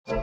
We're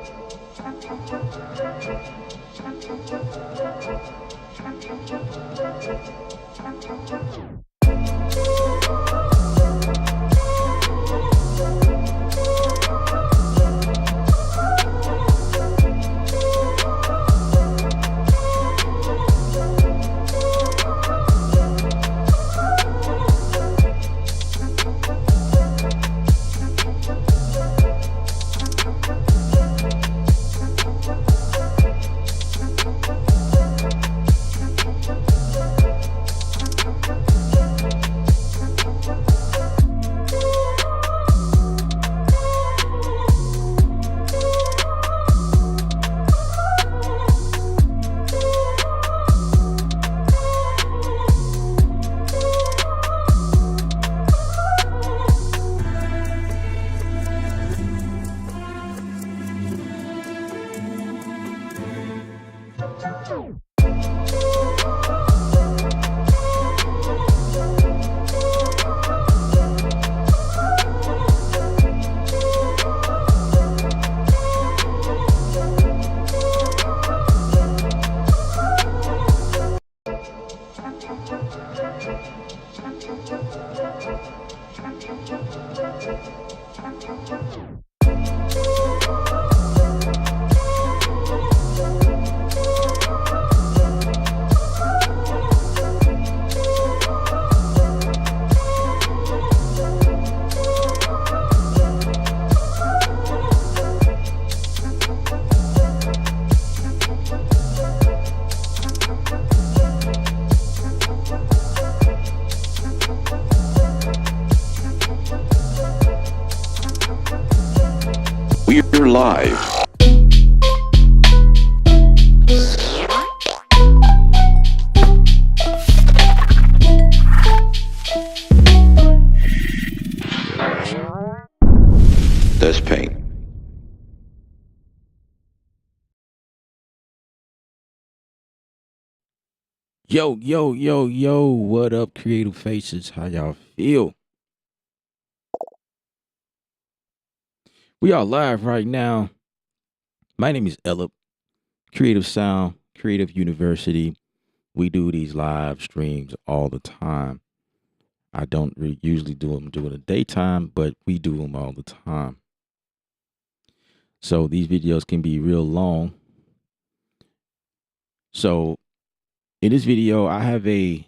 live. Let's paint. Yo, yo, yo, yo, what up, creative faces? How y'all feel? We are live right now. My name is Ellip, Creative Sound, Creative University. We do these live streams all the time. I don't usually do them during the daytime, but we do them all the time. So these videos can be real long. So in this video, I have a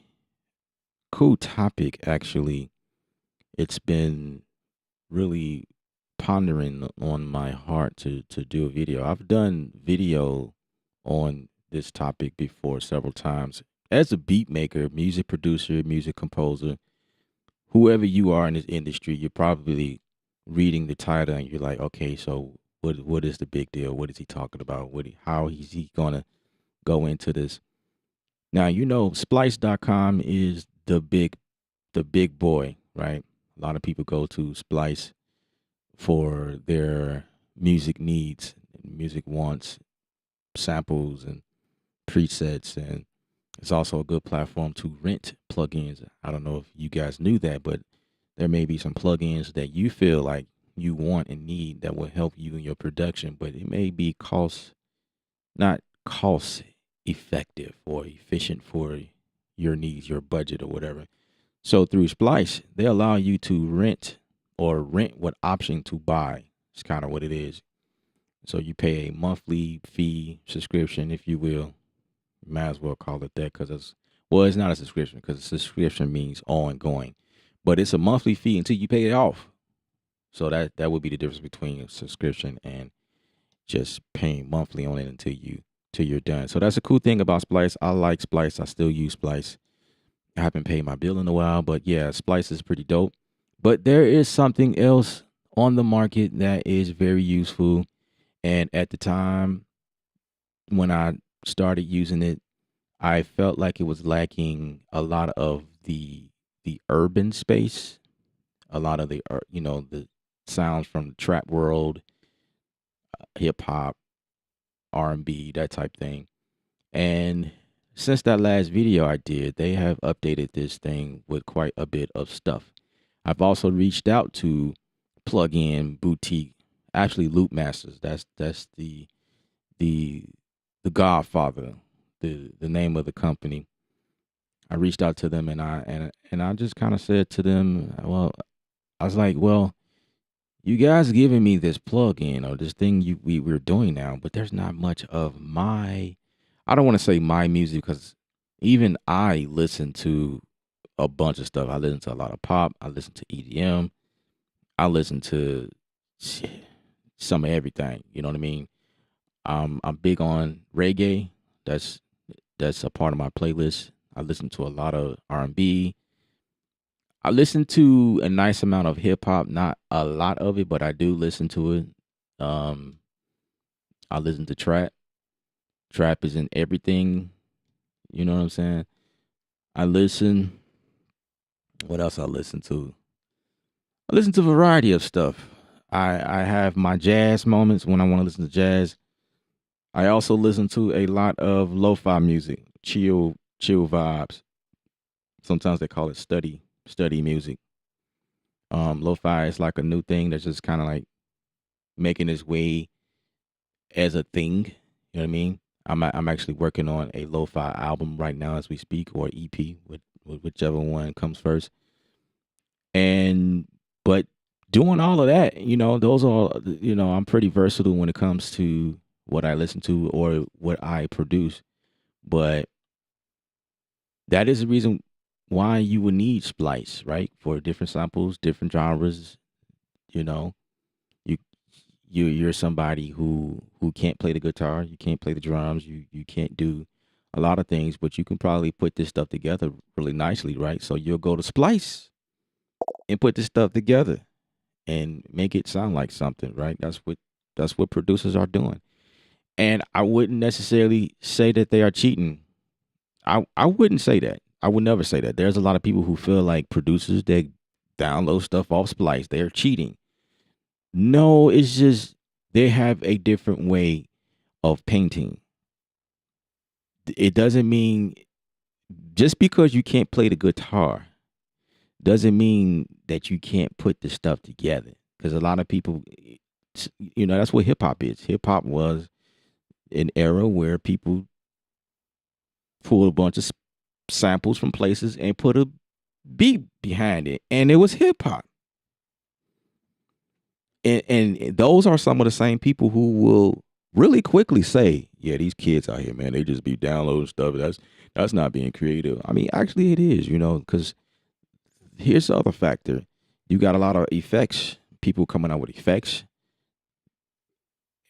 cool topic, actually. It's been really pondering on my heart to do a video. I've done video on this topic before several times. As a beat maker, music producer, music composer, whoever you are in this industry, you're probably reading the title and you're like, okay, so what is the big deal? What is he talking about? How is he gonna go into this? Now, you know, Splice.com is the big boy, right? A lot of people go to Splice for their music needs, music wants, samples and presets, and it's also a good platform to rent plugins. I don't know if you guys knew that, but there may be some plugins that you feel like you want and need that will help you in your production, but it may be not cost effective or efficient for your needs, your budget or whatever. So through Splice, they allow you to rent what option to buy. It's kind of what it is. So you pay a monthly fee subscription, if you will. You might as well call it that, because it's not a subscription, because a subscription means ongoing, but it's a monthly fee until you pay it off. So that would be the difference between a subscription and just paying monthly on it until you're done. So that's a cool thing about Splice. I like Splice. I still use Splice. I haven't paid my bill in a while, but yeah, Splice is pretty dope. But there is something else on the market that is very useful. And at the time when I started using it, I felt like it was lacking a lot of the urban space, a lot of the sounds from the trap world, hip hop, R&B, that type thing. And since that last video I did, they have updated this thing with quite a bit of stuff. I've also reached out to plug-in boutique actually Loop Masters. That's the the Godfather, the name of the company. I reached out to them and I just kind of said to them, well, I was like, well, you guys giving me this plug-in or this thing we're doing now, but there's not much of my. I don't want to say my music because even I listen to a bunch of stuff. I listen to a lot of pop. I listen to EDM. I listen to shit, some of everything. You know what I mean? I'm big on reggae. That's that's a part of my playlist. I listen to a lot of R&B. I listen to a nice amount of hip hop, not a lot of it, but I do listen to it. Um, I listen to trap. Trap is in everything. You know what I'm saying? I listen. What else I listen to? I listen to a variety of stuff. I have my jazz moments when I want to listen to jazz. I also listen to a lot of lo-fi music, chill vibes. Sometimes they call it study music. Lo-fi is like a new thing that's just kind of like making its way as a thing. You know what I mean? I'm actually working on a lo-fi album right now as we speak, or EP, with whichever one comes first. And but doing all of that, those are I'm pretty versatile when it comes to what I listen to or what I produce. But that is the reason why you would need Splice, right? For different samples, different genres. You know, you you're somebody who can't play the guitar, you can't play the drums, you can't do a lot of things, but you can probably put this stuff together really nicely, right? So you'll go to Splice and put this stuff together and make it sound like something, right? That's what producers are doing. And I wouldn't necessarily say that they are cheating. I wouldn't say that. I would never say that. There's a lot of people who feel like producers that download stuff off Splice, they're cheating. No, it's just they have a different way of painting. It doesn't mean just because you can't play the guitar doesn't mean that you can't put the stuff together. Because a lot of people, that's what hip hop is. Hip hop was an era where people pulled a bunch of samples from places and put a beat behind it, and it was hip hop. And those are some of the same people who will really quickly say, "Yeah, these kids out here, man, they just be downloading stuff. That's not being creative." I mean, actually, it is, because here's the other factor: you got a lot of effects. People coming out with effects.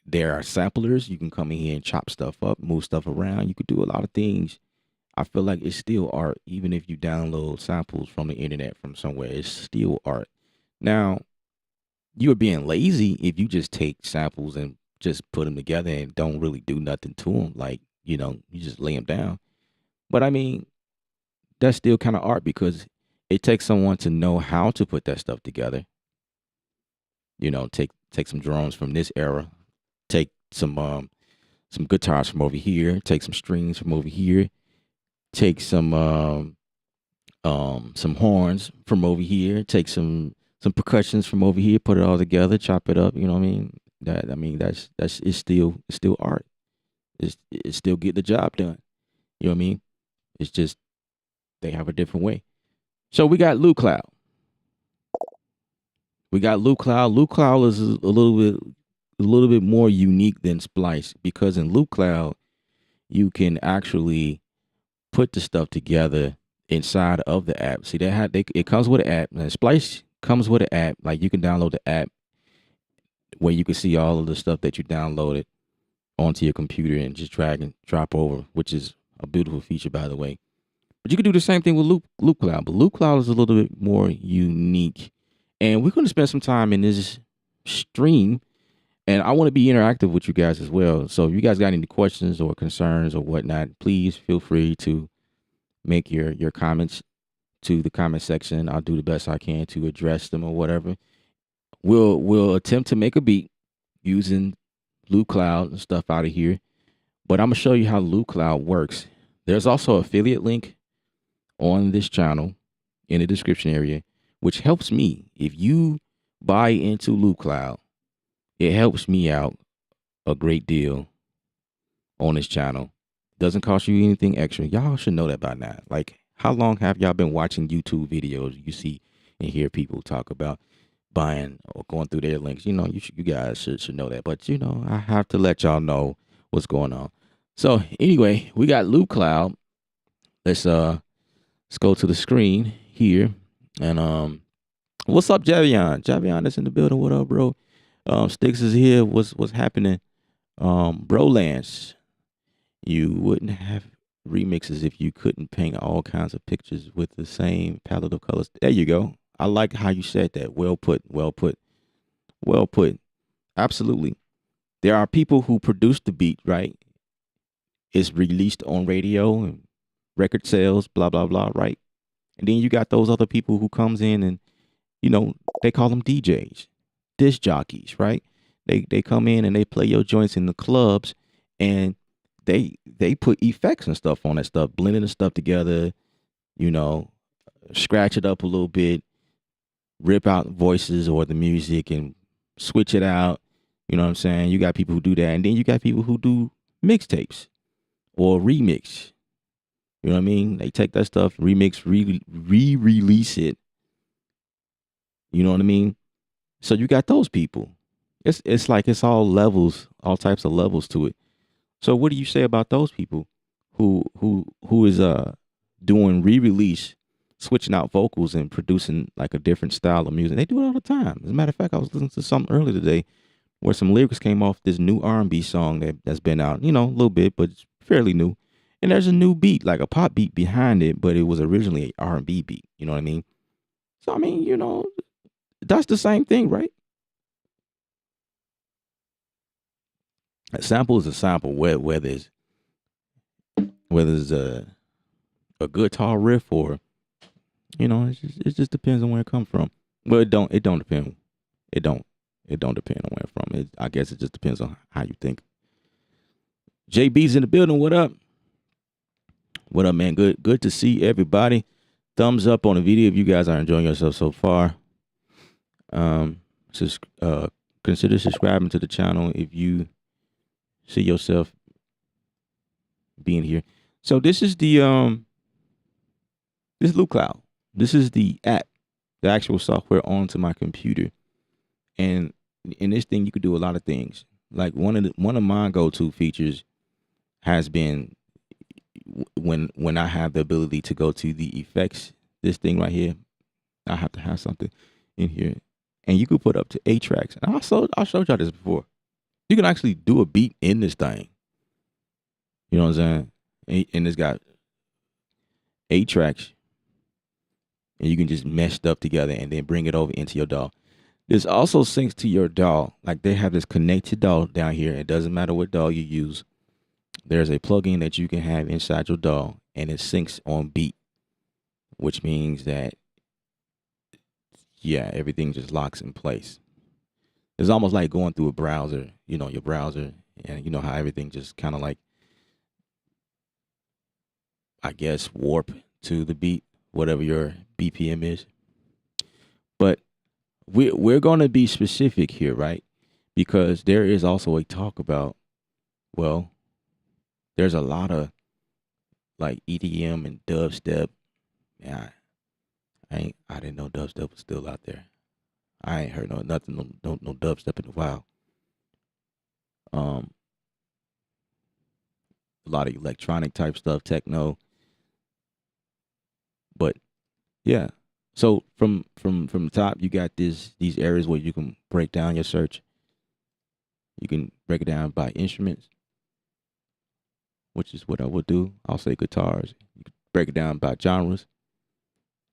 There are samplers. You can come in here and chop stuff up, move stuff around. You could do a lot of things. I feel like it's still art, even if you download samples from the internet from somewhere. It's still art. Now, you're being lazy if you just take samples and just put them together and don't really do nothing to them. Like, you just lay them down. But I mean, that's still kind of art because it takes someone to know how to put that stuff together. Take some drums from this era, take some guitars from over here, take some strings from over here, take some horns from over here, take some percussions from over here, put it all together, chop it up. You know what I mean? That's it's still art. It's still get the job done. You know what I mean? It's just they have a different way. So we got Lou Cloud. We got Lou Cloud. Lou Cloud is a little bit more unique than Splice because in Lou Cloud you can actually put the stuff together inside of the app. See, it comes with an app. And Splice comes with an app. Like you can download the app where you can see all of the stuff that you downloaded onto your computer and just drag and drop over, which is a beautiful feature, by the way. But you can do the same thing with Loop Cloud. But Loop Cloud is a little bit more unique. And we're going to spend some time in this stream. And I want to be interactive with you guys as well. So if you guys got any questions or concerns or whatnot, please feel free to make your comments to the comment section. I'll do the best I can to address them or whatever. We'll attempt to make a beat using Lou Cloud and stuff out of here. But I'm gonna show you how Lou Cloud works. There's also an affiliate link on this channel in the description area, which helps me. If you buy into Lou Cloud, It helps me out a great deal on this channel. Doesn't cost you anything extra. Y'all should know that by now. Like, how long have y'all been watching YouTube videos? You see and hear people talk about buying or going through their links. You know, you guys should know that. But I have to let y'all know what's going on. So anyway, we got Loop Cloud. Let's go to the screen here. And what's up, Javion? Javion is in the building. What up, bro? Sticks is here. What's happening? Bro Lance, you wouldn't have remixes if you couldn't paint all kinds of pictures with the same palette of colors. There you go. I like how you said that. Well put. Well put. Well put. Absolutely. There are people who produce the beat, right? It's released on radio and record sales, blah blah blah, right? And then you got those other people who comes in and they call them DJs, disc jockeys, right? They come in and they play your joints in the clubs, and they put effects and stuff on that stuff, blending the stuff together, you know, scratch it up a little bit, rip out voices or the music and switch it out. You know what I'm saying? You got people who do that, and then you got people who do mixtapes or remix. You know what I mean? They take that stuff, remix, re-release it. You know what I mean? So you got those people. It's like it's all levels, all types of levels to it. So what do you say about those people who is doing re-release, switching out vocals and producing like a different style of music? They do it all the time. As a matter of fact, I was listening to something earlier today where some lyrics came off this new R&B song that's been out, a little bit, but it's fairly new. And there's a new beat, like a pop beat behind it, but it was originally a R&B beat. You know what I mean? So I mean, that's the same thing, right? A sample is a sample, whether it's a guitar riff or it just depends on where it comes from. Well, it don't depend. It don't depend on where it's from. I guess it just depends on how you think. JB's in the building. What up? What up, man? Good to see everybody. Thumbs up on the video if you guys are enjoying yourself so far. Consider subscribing to the channel if you see yourself being here. So this is the this is Loop Cloud. This is the app, the actual software onto my computer. And in this thing you could do a lot of things. Like one of my go-to features has been when I have the ability to go to the effects, this thing right here, I have to have something in here. And you could put up to 8 tracks. And I showed y'all this before. You can actually do a beat in this thing. You know what I'm saying? And it's got 8 tracks. And you can just mesh stuff together and then bring it over into your DAW. This also syncs to your DAW. Like they have this connected DAW down here. It doesn't matter what DAW you use. There's a plugin that you can have inside your DAW, and it syncs on beat, which means that, yeah, everything just locks in place. It's almost like going through a browser, your browser, and you know how everything just kind of like, I guess, warp to the beat, whatever your BPM is. But we're going to be specific here, right? Because there is also a talk about, well, there's a lot of like EDM and dubstep. Yeah, I didn't know dubstep was still out there. I ain't heard nothing, no dubstep in a while. A lot of electronic type stuff, techno. But yeah, so from the top, you got these areas where you can break down your search. You can break it down by instruments, which is what I would do. I'll say guitars. You can break it down by genres.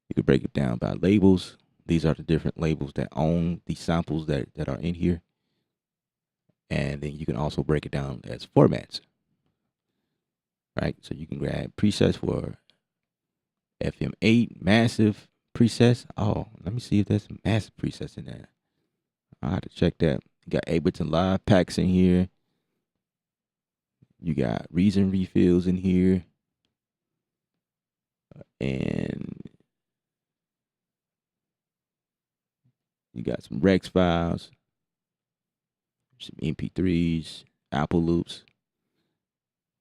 You could break it down by labels. These are the different labels that own the samples that are in here. And then you can also break it down as formats, right? So you can grab presets for FM8, massive presets. Oh, let me see if there's some massive presets in there. I have to check that. You got Ableton Live packs in here. You got Reason refills in here. And you got some Rex files. some MP3s, Apple loops.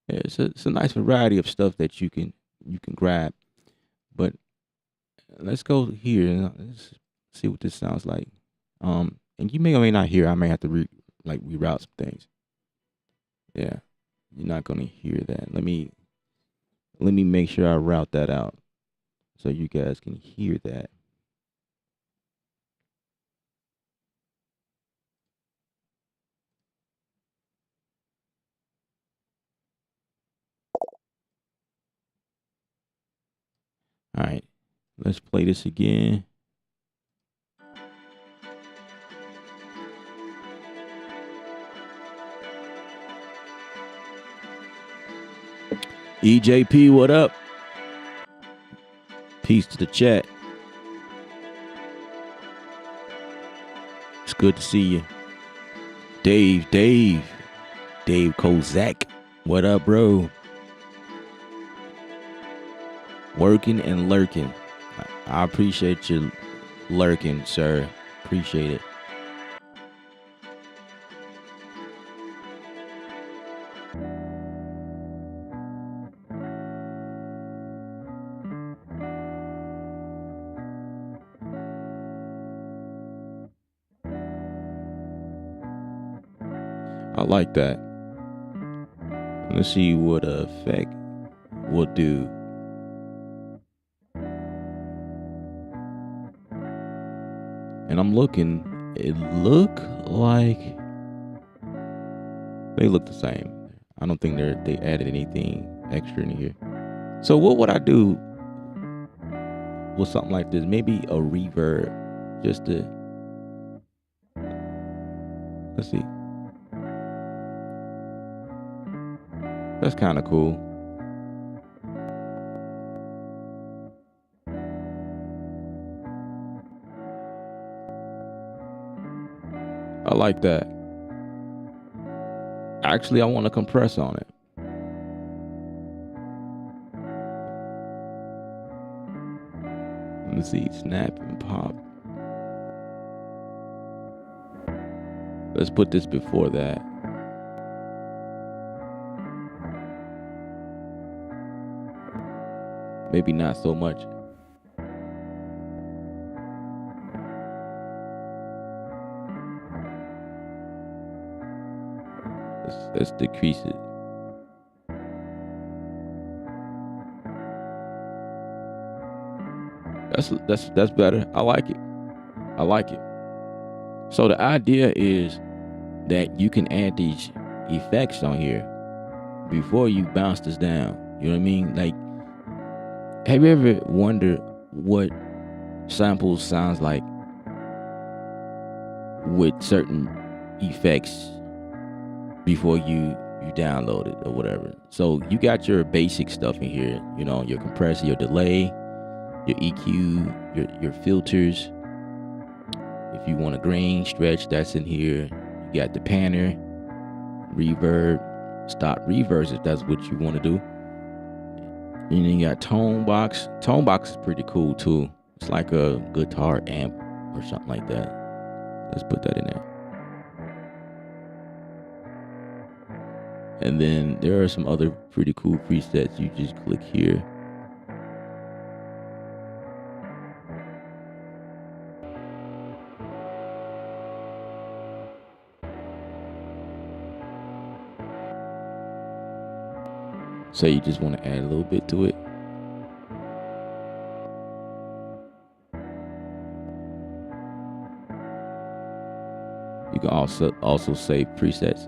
Yeah, it's a nice variety of stuff that you can grab. But let's go here and let's see what this sounds like. And you may or may not hear. I may have to reroute some things. Yeah, you're not gonna hear that. Let me make sure I route that out so you guys can hear that. All right, let's play this again. EJP, what up? Peace to the chat. It's good to see you. Dave Kozak, what up, bro? Working and lurking. I appreciate you lurking, sir. Appreciate it. I like that. Let's see what effect will do. And I'm looking, it look like they look the same. I don't think they added anything extra in here. So what would I do with something like this? Maybe a reverb, just to, let's see. That's kind of cool. I like that. Actually, I want to compress on it. Let's see, snap and pop. Let's put this before that. Maybe not so much. Let's decrease it. That's better. I like it. I like it. So the idea is that you can add these effects on here before you bounce this down. You know what I mean? Like, have you ever wondered what samples sounds like with certain effects before you download it or whatever? So you got your basic stuff in here, you know, your compressor, your delay, your EQ, your filters. If you want a grain stretch, that's in here. You got the panner, reverb, stop reverbs if that's what you want to do. And then you got tone box. Tone box is pretty cool too. It's like a guitar amp or something like that. Let's put that in there. And then there are some other pretty cool presets. You just click here. Say you just want to add a little bit to it. You can also save presets.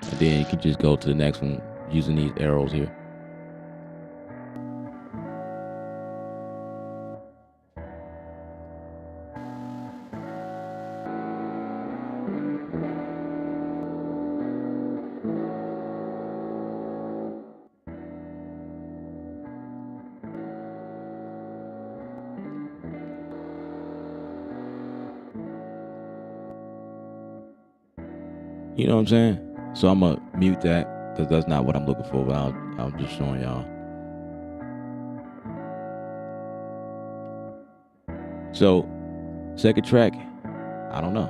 And then you can just go to the next one using these arrows here. You know what I'm saying? So I'm gonna mute that because that's not what I'm looking for. But I'm just showing y'all. So, second track, I don't know.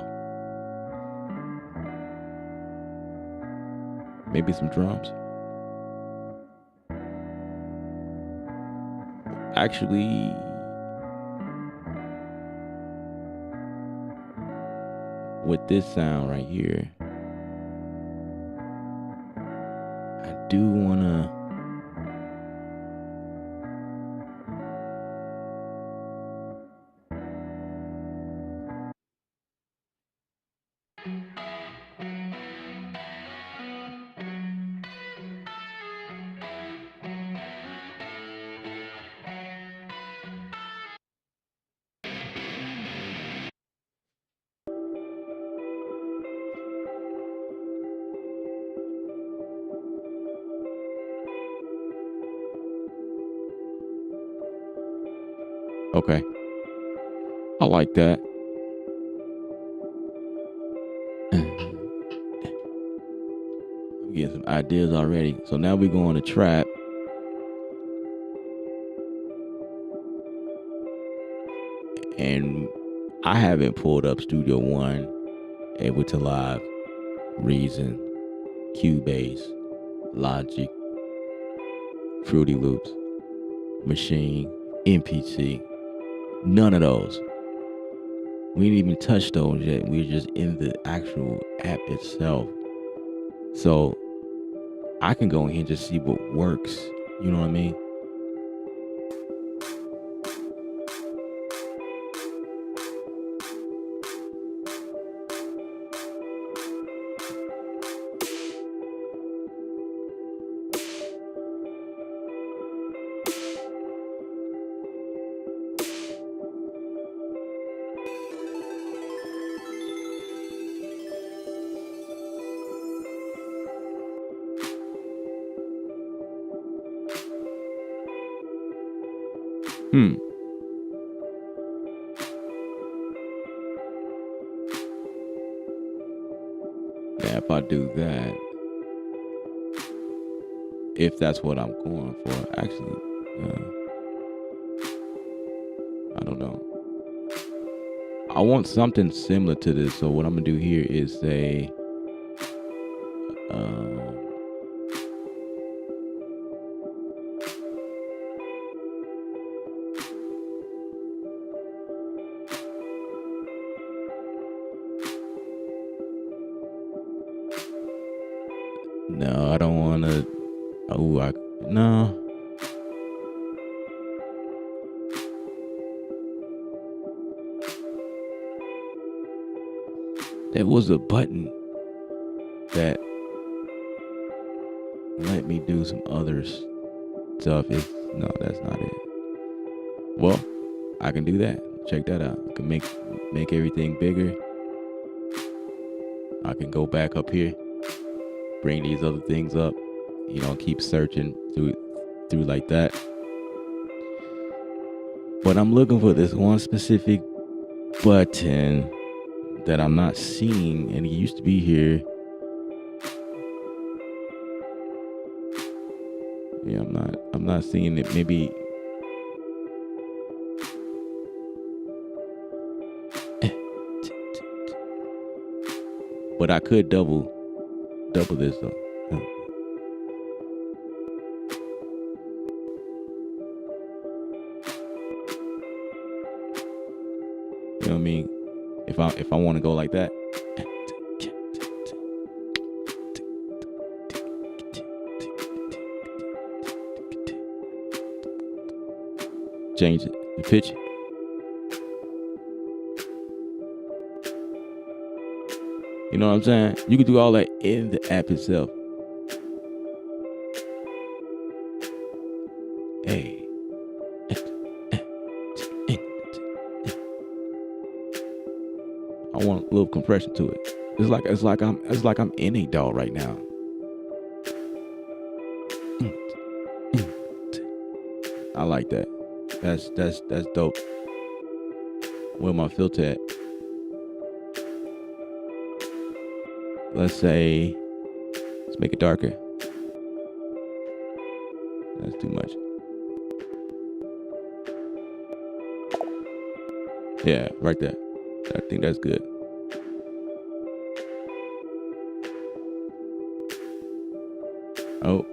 Maybe some drums. Actually, with this sound right here, I do wanna. Okay, I like that. I'm getting some ideas already. So now we go on to trap. And I haven't pulled up Studio One, Ableton Live, Reason, Cubase, Logic, Fruity Loops, Machine, MPC. None of those. We didn't even touch those yet. We're just in the actual app itself. So I can go in here and just see what works. You know what I mean? Hmm. Yeah, if I do that, if that's what I'm going for, actually, I don't know. I want something similar to this. So what I'm gonna do here is say, no, I don't want to. Oh, no. There was a button that let me do some other stuff. No, that's not it. Well, I can do that. Check that out. I can make everything bigger. I can go back up here, bring these other things up. You know, keep searching through like that. But I'm looking for this one specific button that I'm not seeing, and it used to be here. Yeah, I'm not seeing it. Maybe but I could double this though. You know what I mean? If I want to go like that. Change it, the pitch. You know what I'm saying? You can do all that in the app itself. Hey. I want a little compression to it. It's like I'm in a DAW right now. I like that. That's dope. Where my filter at? Let's make it darker. That's too much. Yeah, right there. I think that's good. Oh,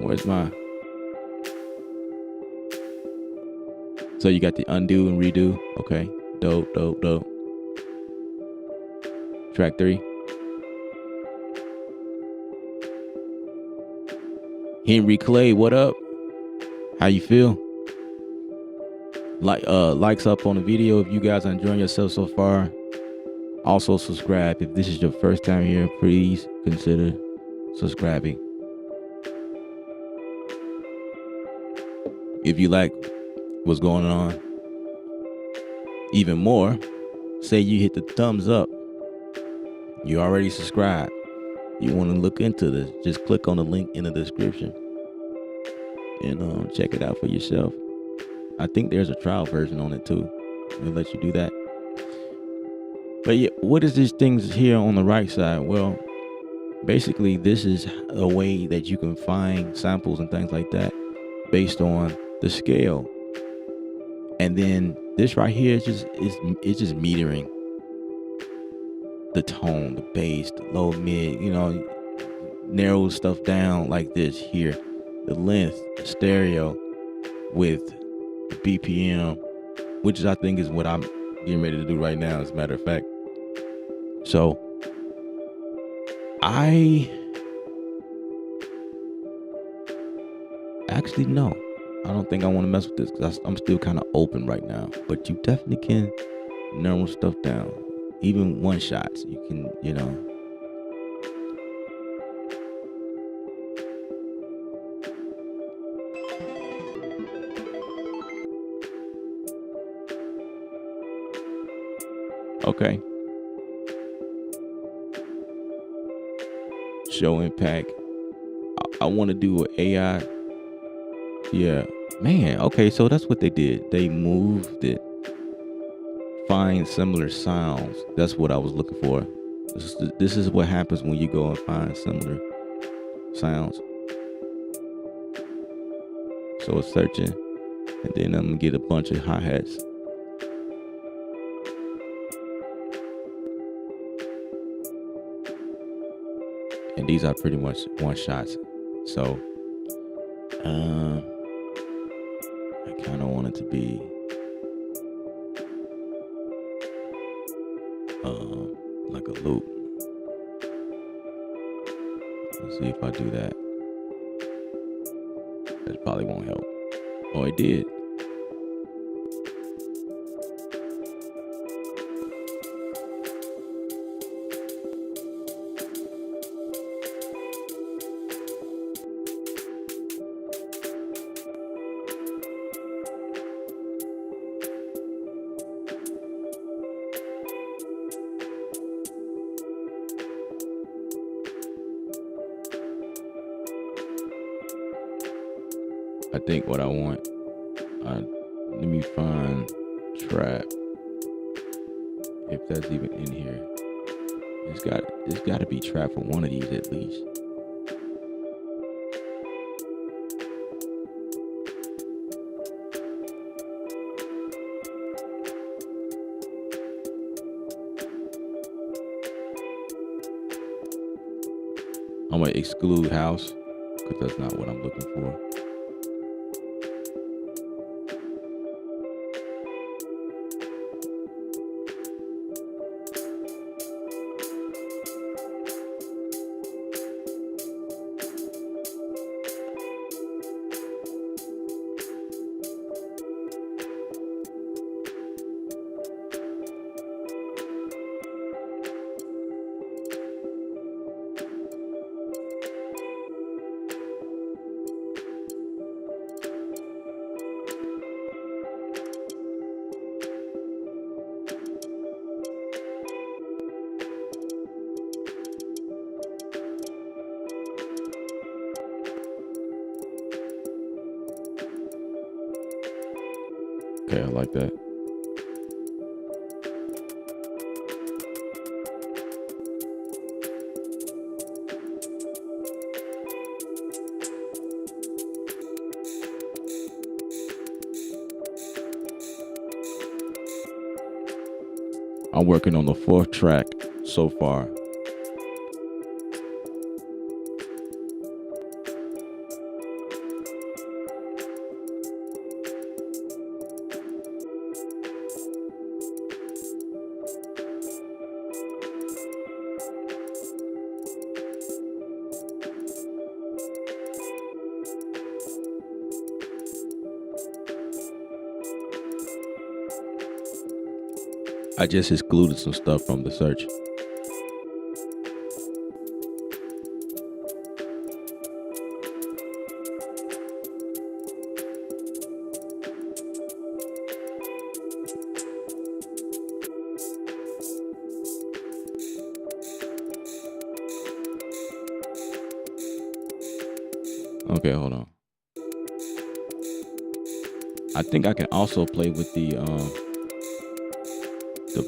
where's my? So you got the undo and redo. Okay, dope, dope, dope. Track 3. Henry Clay, what up? How you feel? Likes up on the video if you guys are enjoying yourself so far. Also subscribe if this is your first time here. Please consider subscribing. If you like what's going on even more, say you hit the thumbs up. You already subscribed. You want to look into this, just click on the link in the description and check it out for yourself. I think there's a trial version on it too. It'll let you do that. But yeah, what is these things here on the right side? Well, basically this is a way that you can find samples and things like that based on the scale. And then this right here is just metering the tone, the bass, the low, mid, narrow stuff down like this here. The length, the stereo with the BPM, which I think is what I'm getting ready to do right now, as a matter of fact. So I actually no. I don't think I want to mess with this because I'm still kind of open right now. But you definitely can narrow stuff down. Even one shots, you can, Okay. Show impact. I want to do an AI. Yeah. Man, okay, so that's what they did. They moved it. Find similar sounds. That's what I was looking for. This is what happens when you go and find similar sounds. So it's searching, and then I'm gonna get a bunch of hi-hats. And these are pretty much one shots. So I kind of want it to be like a loop. Let's see if I do that. That probably won't help. Oh, it did. I think what I want, let me find trap, if that's even in here. It's got to be trap for one of these at least. I'm gonna exclude house because that's not what I'm looking for. Okay, I like that. I'm working on the 4th track so far. I just excluded some stuff from the search. Okay, hold on. I think I can also play with the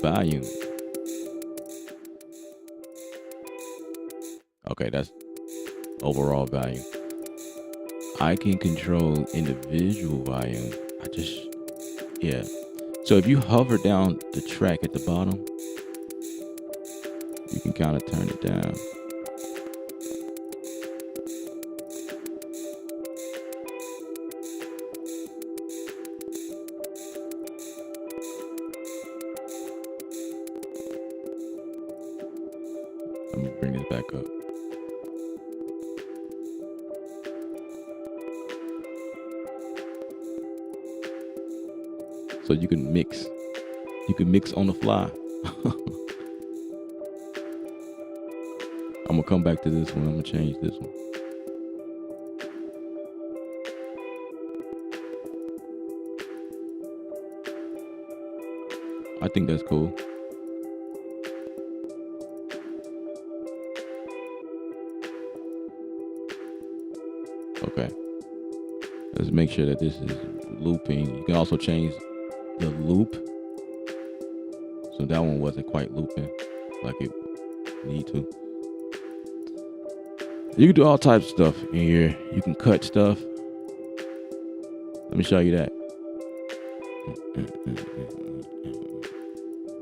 volume. Okay, that's overall volume. I can control individual volume. Yeah. So if you hover down the track at the bottom, you can kind of turn it down. Let me bring this back up. So you can mix. You can mix on the fly. I'm gonna come back to this one. I'm gonna change this one. I think that's cool. Okay. Let's make sure that this is looping. You can also change the loop. So that one wasn't quite looping like it need to. You can do all types of stuff in here. You can cut stuff. Let me show you that.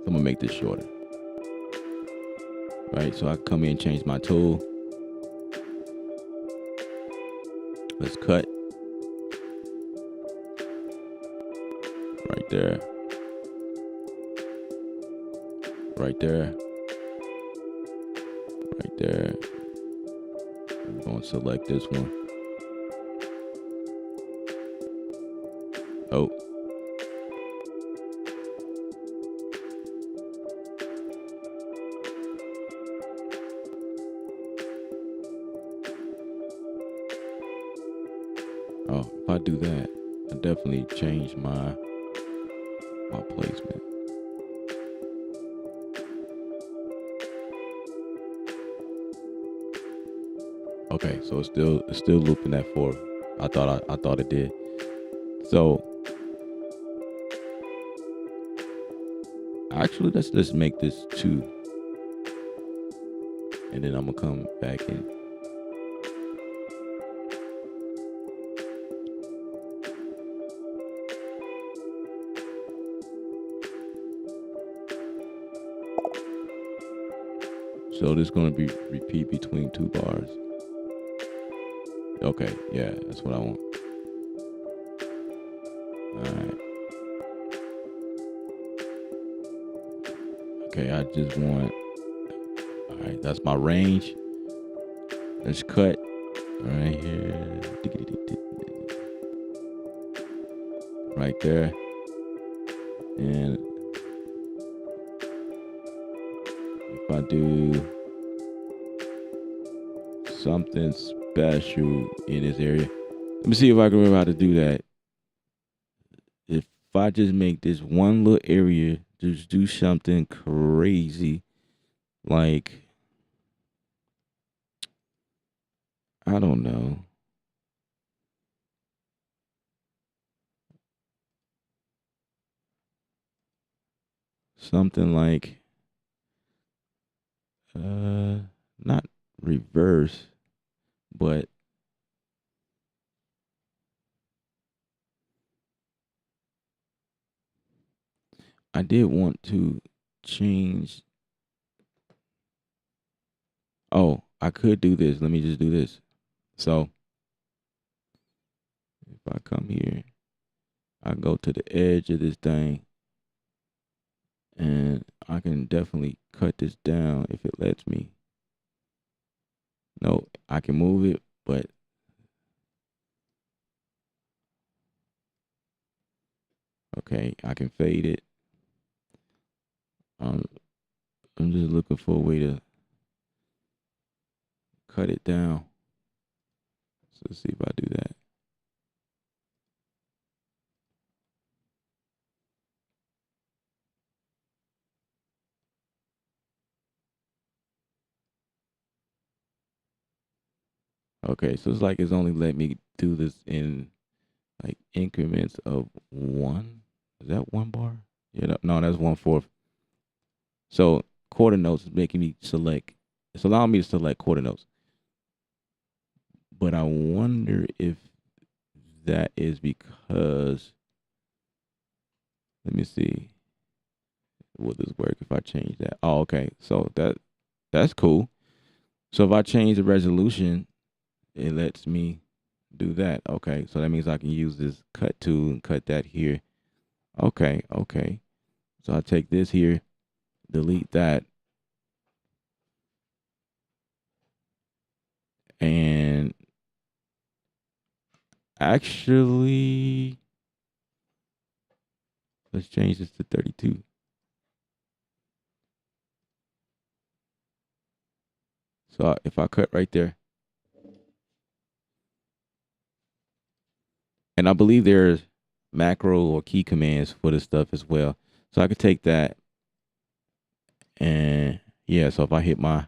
I'm gonna make this shorter. Right, so I come in and change my tool. Let's cut. Right there. Right there. Right there. I'm going to select this one. Oh. Oh, if I do that, I definitely change my placement. Okay, so it's still looping that 4. I thought it did. So actually, let's just make this 2, and then I'm gonna come back in. So this is going to be repeat between 2 bars. Okay, yeah, that's what I want. All right. Okay, I just want. All right, that's my range. Let's cut right here. Right there. And if I do something special in this area, let me see if I can remember how to do that. If I just make this one little area, just do something crazy, like, I don't know. Something like, not reverse, but I did want to change. Oh, I could do this. Let me just do this. So if I come here, I go to the edge of this thing, and I can definitely cut this down if it lets me. No, I can move it, but okay, I can fade it. Um, I'm just looking for a way to cut it down. So let's see if I do that. Okay, so it's like it's only let me do this in like increments of one. Is that one bar? Yeah, no, that's 1/4. So quarter notes is making me select. It's allowing me to select quarter notes. But I wonder if that is because, let me see, will this work if I change that? Oh, okay. So that's cool. So if I change the resolution, it lets me do that. Okay. So that means I can use this cut tool and cut that here. Okay. Okay. So I take this here, delete that, and actually, let's change this to 32. So if I cut right there, and I believe there's macro or key commands for this stuff as well. So I could take that, and yeah, so if I hit my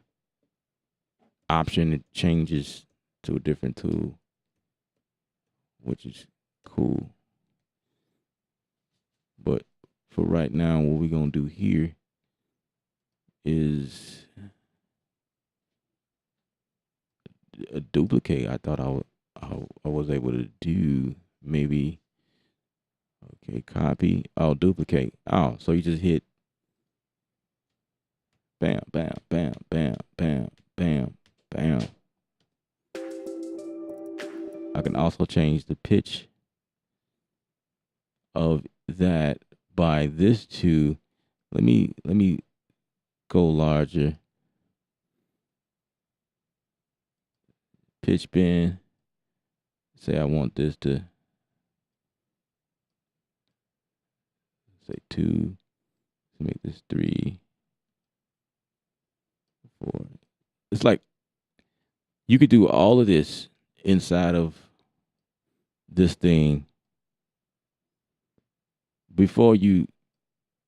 option, it changes to a different tool, which is cool. But for right now, what we're going to do here is a duplicate. I thought I was able to do maybe, okay, copy. Oh, duplicate. Oh, so you just hit bam, bam, bam, bam, bam, bam, bam. I can also change the pitch of that by this to, let me go larger. Pitch bend. Say I want this to say 2. Make this 3, 4. It's like you could do all of this inside of this thing before you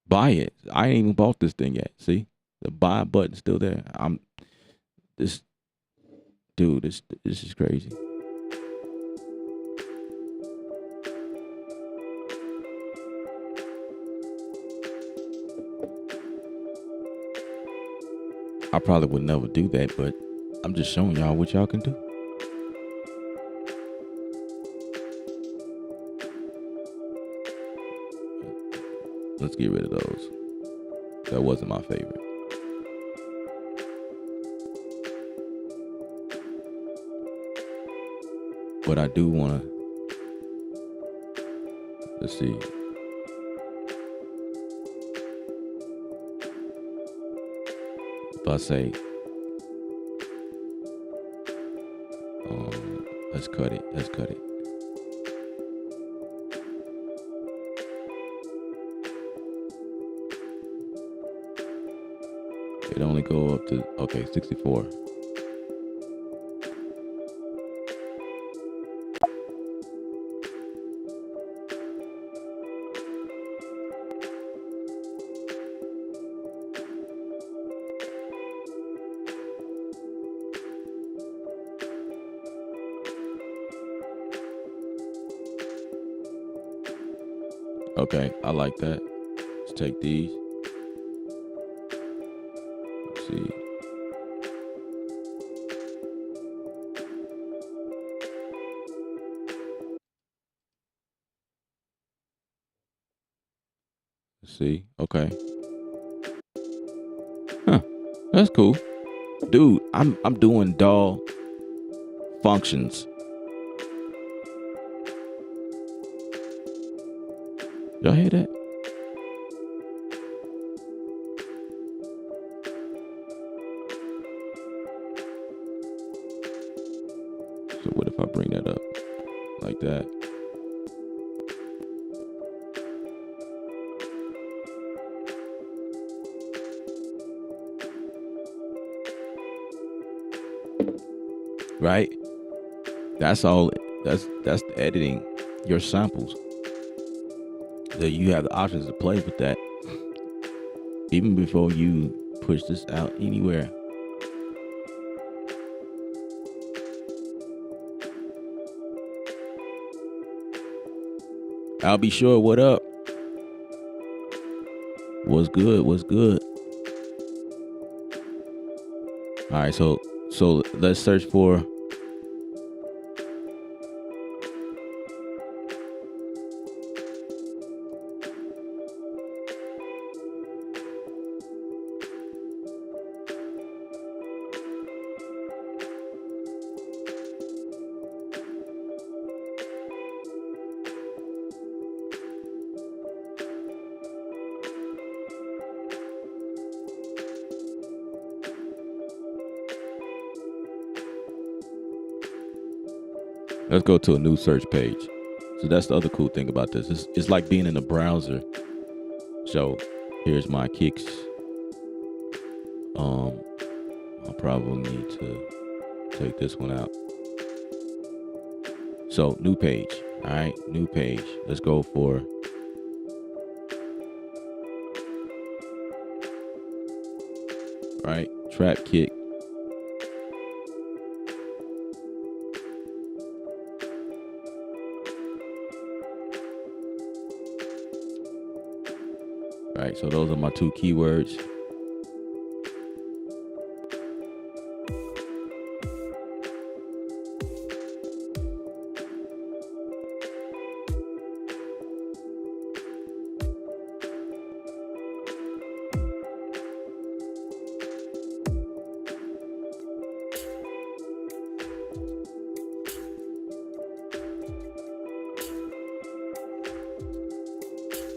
buy it. I ain't even bought this thing yet. See, the buy button's still there. I'm this dude. This is crazy. I probably would never do that, but I'm just showing y'all what y'all can do. Let's get rid of those. That wasn't my favorite. But I do want to, let's see. If I say, let's cut it. Let's cut it. It only go up to, okay, 64. Okay, I like that. Let's take these. Let's see. Let's see. Okay. That's cool. Dude, I'm doing DAW functions. Y'all hear that? So what if I bring that up like that? Right? That's all. That's the editing. Your samples. That you have the options to play with that. Even before you push this out anywhere. I'll be sure. What up? What's good? What's good? All right, so let's search for. Let's go to a new search page. So that's the other cool thing about this. It's like being in a browser. So here's my kicks. I'll probably need to take this one out. So new page. All right, new page. Let's go for. Right, trap kick. All right, so those are my two keywords.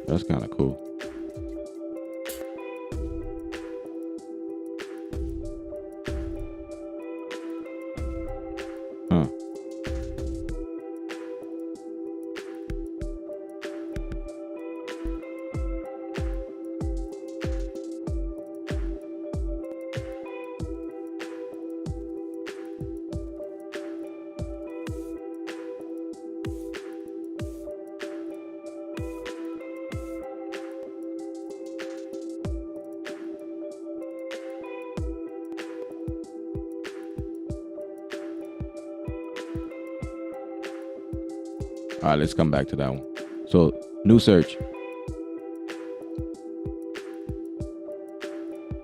That's kind of cool. Huh. All right, let's come back to that one. So new search.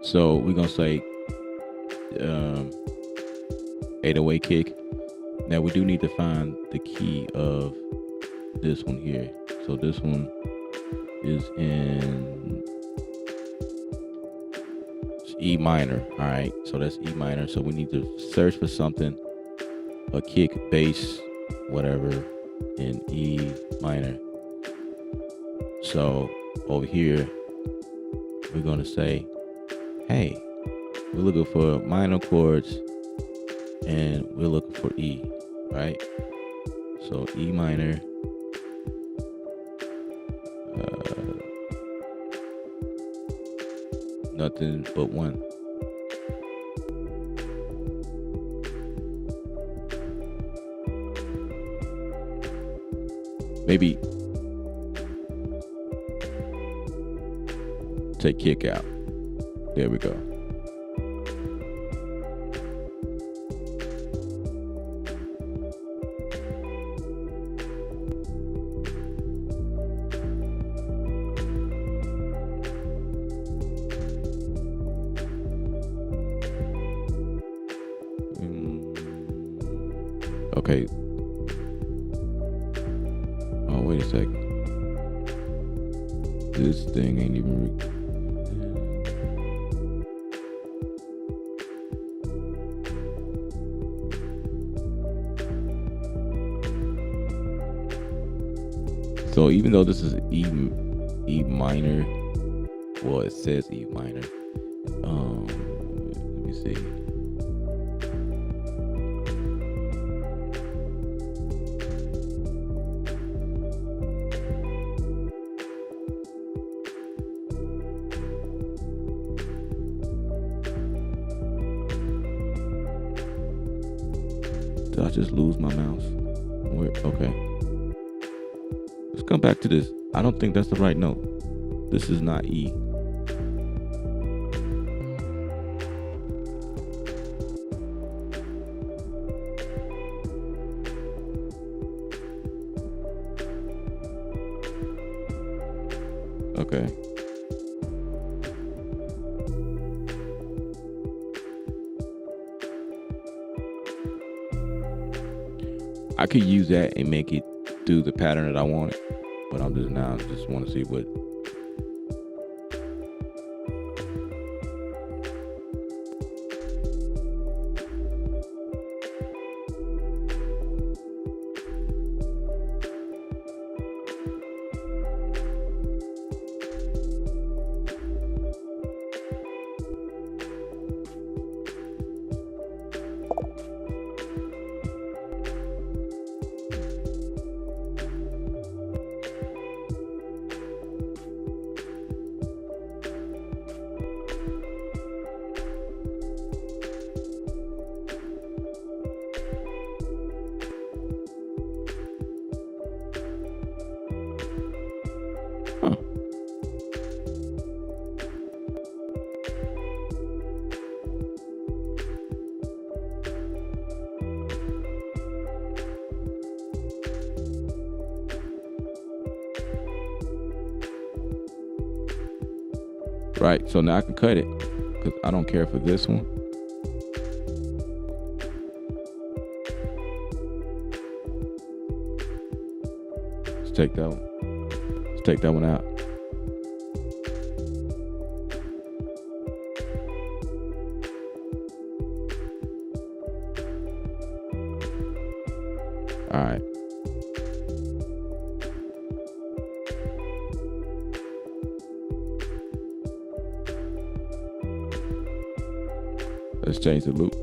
So we're gonna say 808 kick. Now we do need to find the key of this one here. So this one is in E minor. All right, so that's E minor. So we need to search for something, a kick, bass, whatever, in E minor. So over here, we're gonna say, hey, we're looking for minor chords and we're looking for E, right? So E minor, nothing but one. Maybe take kick out. There we go. Okay. Oh, wait a second. This thing ain't even. So even though this is E minor, well, it says E minor. Let me see. Did I just lose my mouse? Okay. Let's come back to this. I don't think that's the right note. This is not E. Okay. I could use that and make it do the pattern that I wanted, but I'm just want to see what. Huh. Right, so now I can cut it because I don't care for this one. Let's take that one. Let's take that one out. All right. Let's change the loop.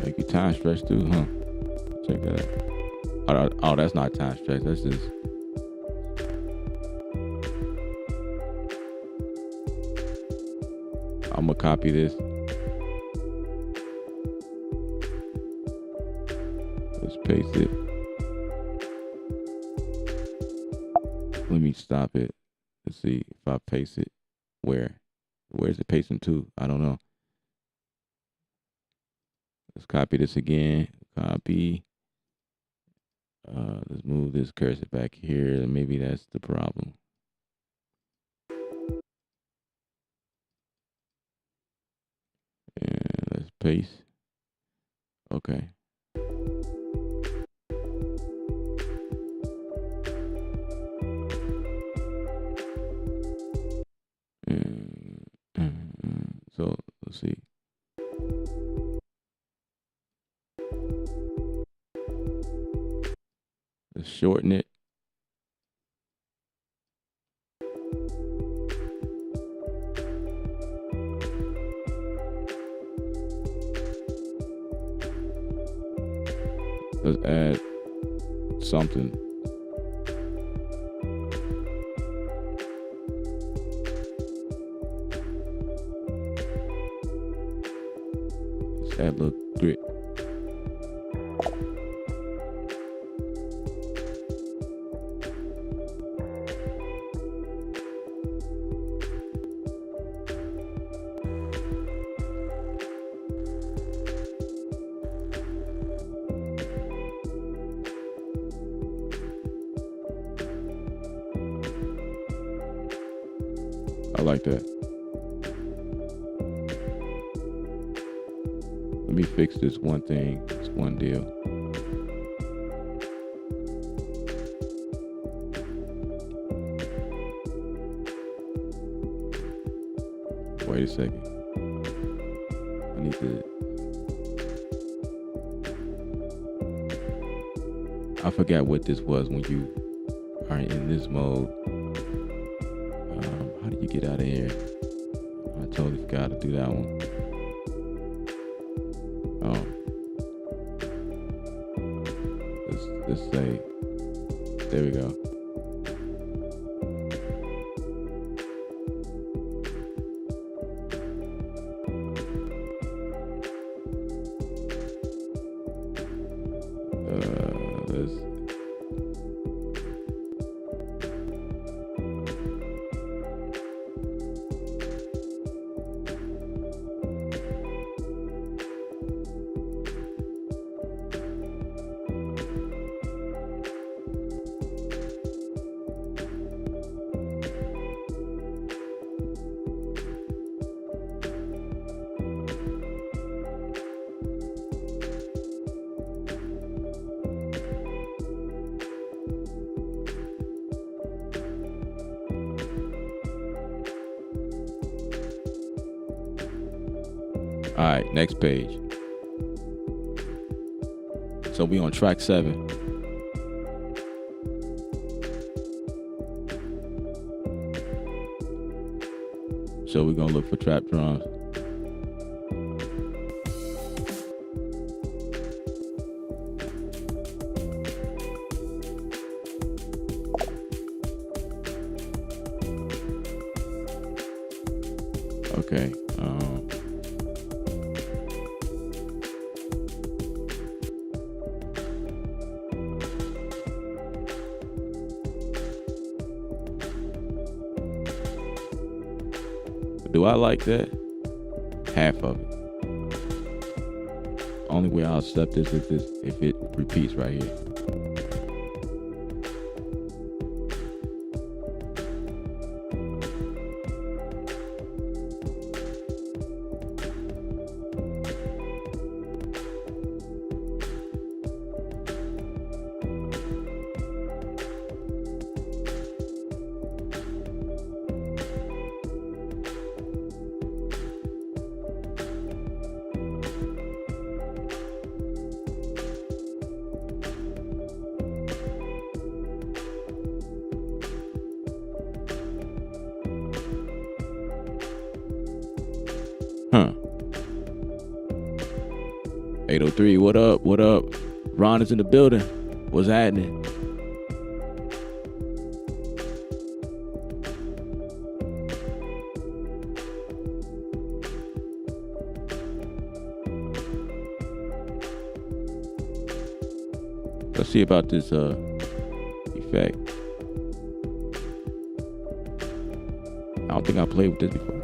Make it time stretch too, huh? Check that. Oh, that's not time stretch. That's just. I'm gonna copy this. Let's paste it. Let me stop it. Let's see if I paste it. Where's it pasting to? I don't know. Let's copy this again. Copy. Let's move this cursor back here. Maybe that's the problem. And let's paste. Okay. So let's see. Let's shorten it. Let's add something. Let's add a little grit. I like that. Let me fix this one thing, this one deal. Wait a second. need to. I forgot what this was when you are in this mode. How do you get out of here? I totally forgot to do that one. Let's say, there we go. All right, next page. So we on track 7. So we're gonna look for trap drums. Okay. Do I like that? Half of it. Only way I'll accept this if it repeats right here. Huh. 803, what up? What up? Ron is in the building. What's happening? Let's see about this effect. I don't think I played with this before.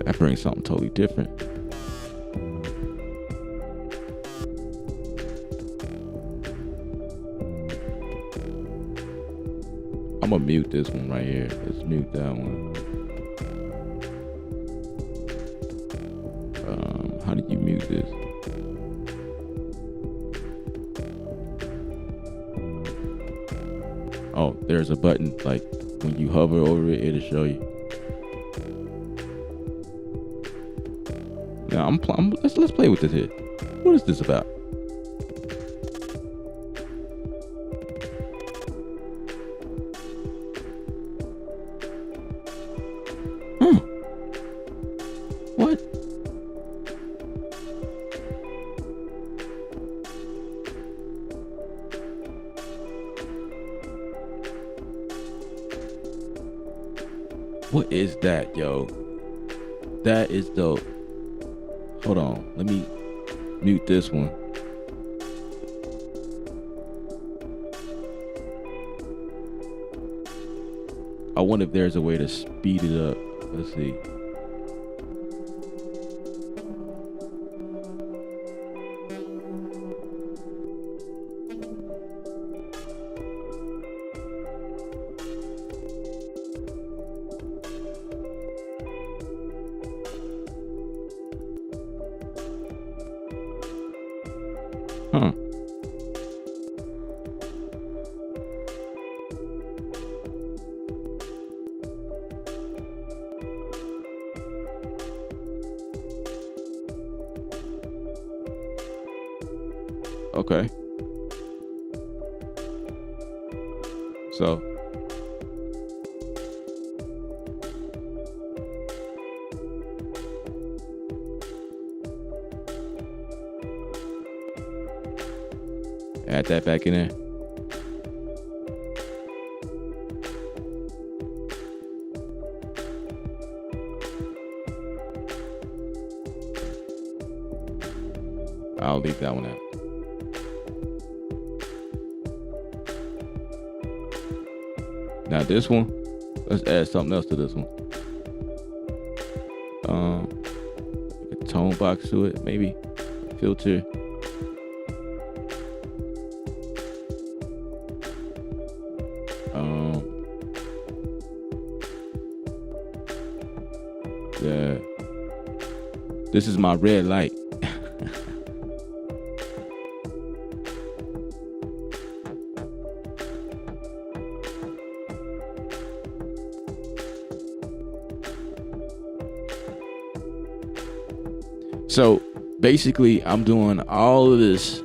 That brings something totally different. I'm gonna mute this one right here. Let's mute that one. How do you mute this? Oh, there's a button, like when you hover over it, it'll show you. Now let's play with this here. What is this about? What? What is that, yo? That is dope. Hold on, let me mute this one. I wonder if there's a way to speed it up. Let's see. Okay. So add that back in there. I'll leave that one out. Now this one, let's add something else to this one. A tone box to it, maybe. Filter. Yeah. This is my red light. So basically, I'm doing all of this.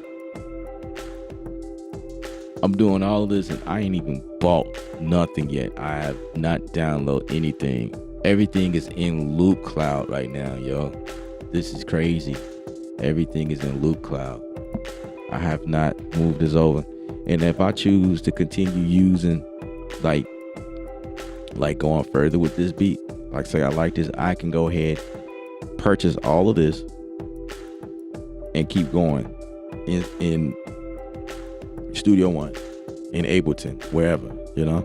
And I ain't even bought nothing yet. I have not downloaded anything. Everything is in Loop Cloud right now, yo. This is crazy. Everything is in Loop Cloud. I have not moved this over. And if I choose to continue using, like going further with this beat, like say I like this, I can go ahead, purchase all of this, and keep going in Studio One, in Ableton, wherever, you know.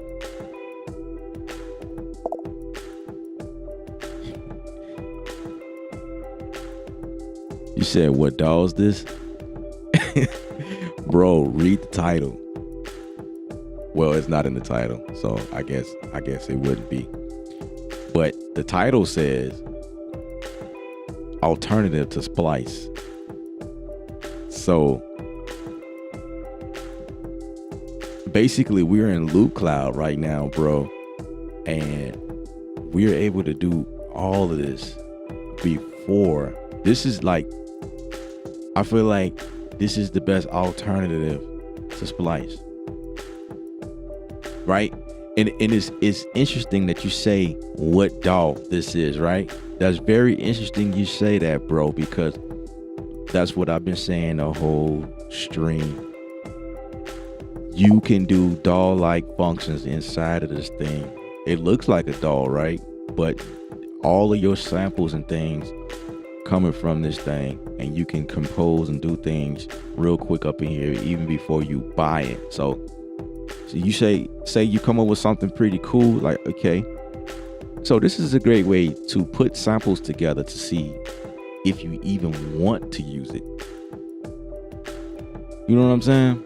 You said, what DAW is this? Bro, read the title. Well, it's not in the title, so I guess it wouldn't be. But the title says alternative to Splice. So basically we're in Loop Cloud right now, bro, and we're able to do all of this before. This is like, I feel like this is the best alternative to Splice, right? And it's interesting that you say what DAW this is, right? That's very interesting you say that, bro, because that's what I've been saying the whole stream. You can do DAW-like functions inside of this thing. It looks like a DAW, right? But all of your samples and things coming from this thing, and you can compose and do things real quick up in here even before you buy it. So you say you come up with something pretty cool, like, okay, so this is a great way to put samples together to see if you even want to use it. You know what I'm saying?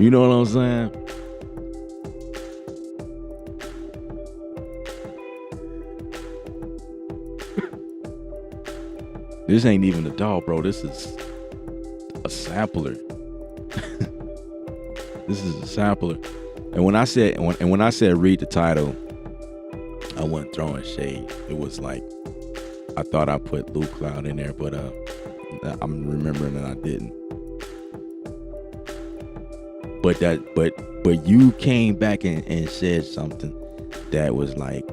You know what I'm saying? This ain't even a DAW, bro. This is a sampler. This is a sampler. And when I said read the title, I wasn't throwing shade. It was like, I thought I put Loop Cloud in there, but I'm remembering that I didn't. But you came back and said something that was like,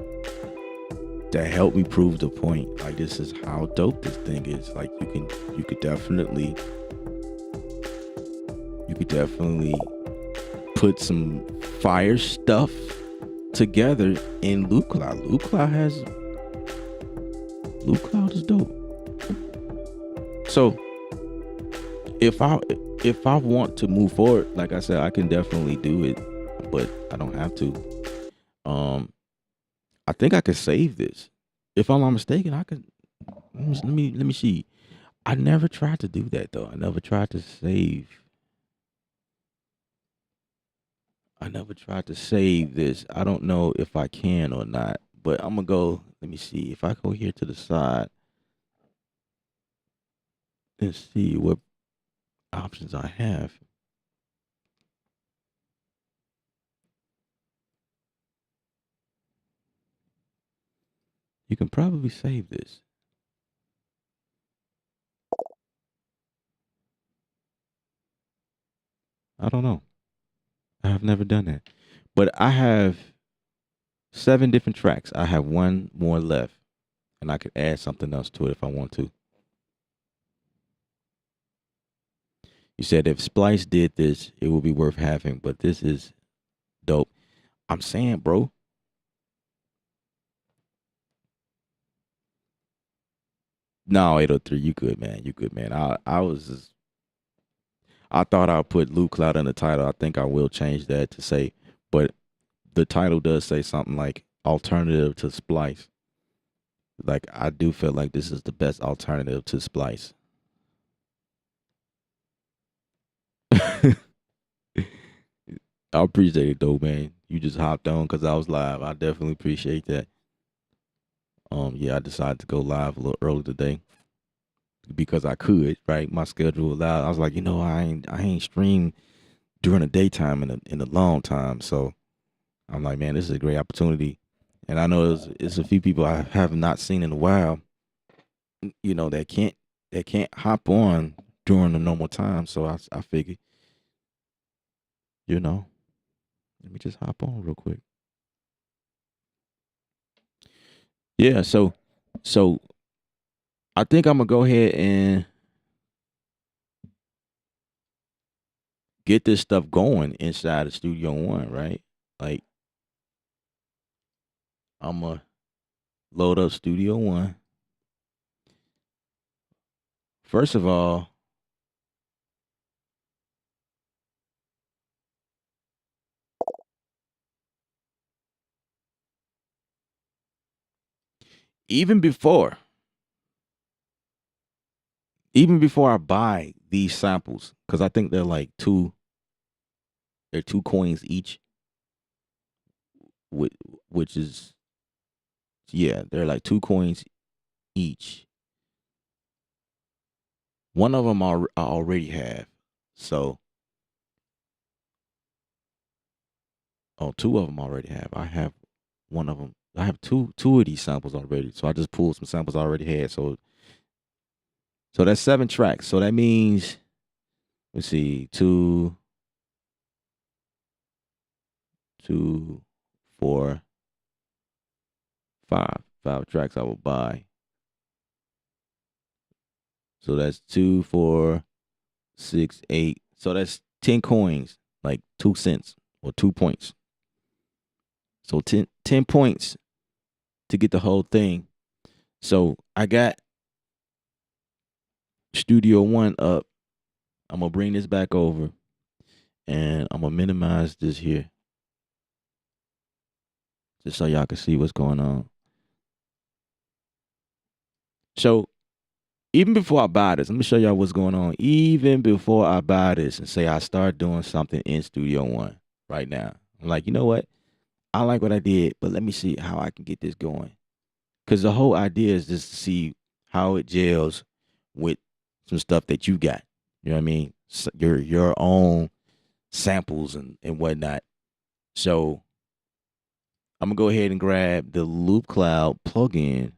that helped me prove the point. Like, this is how dope this thing is. Like, you could definitely put some fire stuff together in Loop Cloud. Loop Cloud is dope. So if I want to move forward, like I said, I can definitely do it, but I don't have to. I think I could save this. If I'm not mistaken, I could. Let me see. I never tried to do that though. I never tried to save this. I don't know if I can or not, but I'm gonna go. Let me see. If I go here to the side and see what options I have. You can probably save this. I don't know. I have never done that. But I have 7 different tracks. I have one more left, and I could add something else to it if I want to. You said if Splice did this, it would be worth having, but this is dope. I'm saying, bro. No, 803, you good, man. You good, man. I was just, I thought I'll put Loop Cloud in the title. I think I will change that to say, but the title does say something like alternative to Splice. Like I do feel like this is the best alternative to Splice. I appreciate it though, man. You just hopped on because I was live. I definitely appreciate that. Yeah, I decided to go live a little early today because I could. Right, my schedule allowed. I was like, I ain't streamed during the daytime in a long time, so I'm like, man, this is a great opportunity. And I know it's a few people I have not seen in a while. That can't hop on during the normal time. So I figured, you know, let me just hop on real quick. Yeah, so I think I'm gonna go ahead and get this stuff going inside of Studio One, right? Like I'm gonna load up Studio One. First of all, even before even before I buy these samples, because I think they're 2 coins each, which which is yeah, they're like 2 coins each. One of them I already have, so oh, 2 of them I already have. I have one of them. I have two of these samples already, so I just pulled some samples I already had. So that's 7 tracks. So that means let's see, two, four, five tracks I will buy. So that's 2, 4, 6, 8. So that's 10 coins, like 2 cents or 2 points. So 10 points to get the whole thing. So I got Studio One up. I'm gonna bring this back over and I'm gonna minimize this here just so y'all can see what's going on. So even before I buy this, let me show y'all what's going on. Even before I buy this and say I start doing something in Studio One right now, I'm like, you know what? I like what I did, but let me see how I can get this going. Because the whole idea is just to see how it gels with some stuff that you got. You know what I mean? So your own samples and whatnot. So I'm gonna go ahead and grab the Loop Cloud plugin.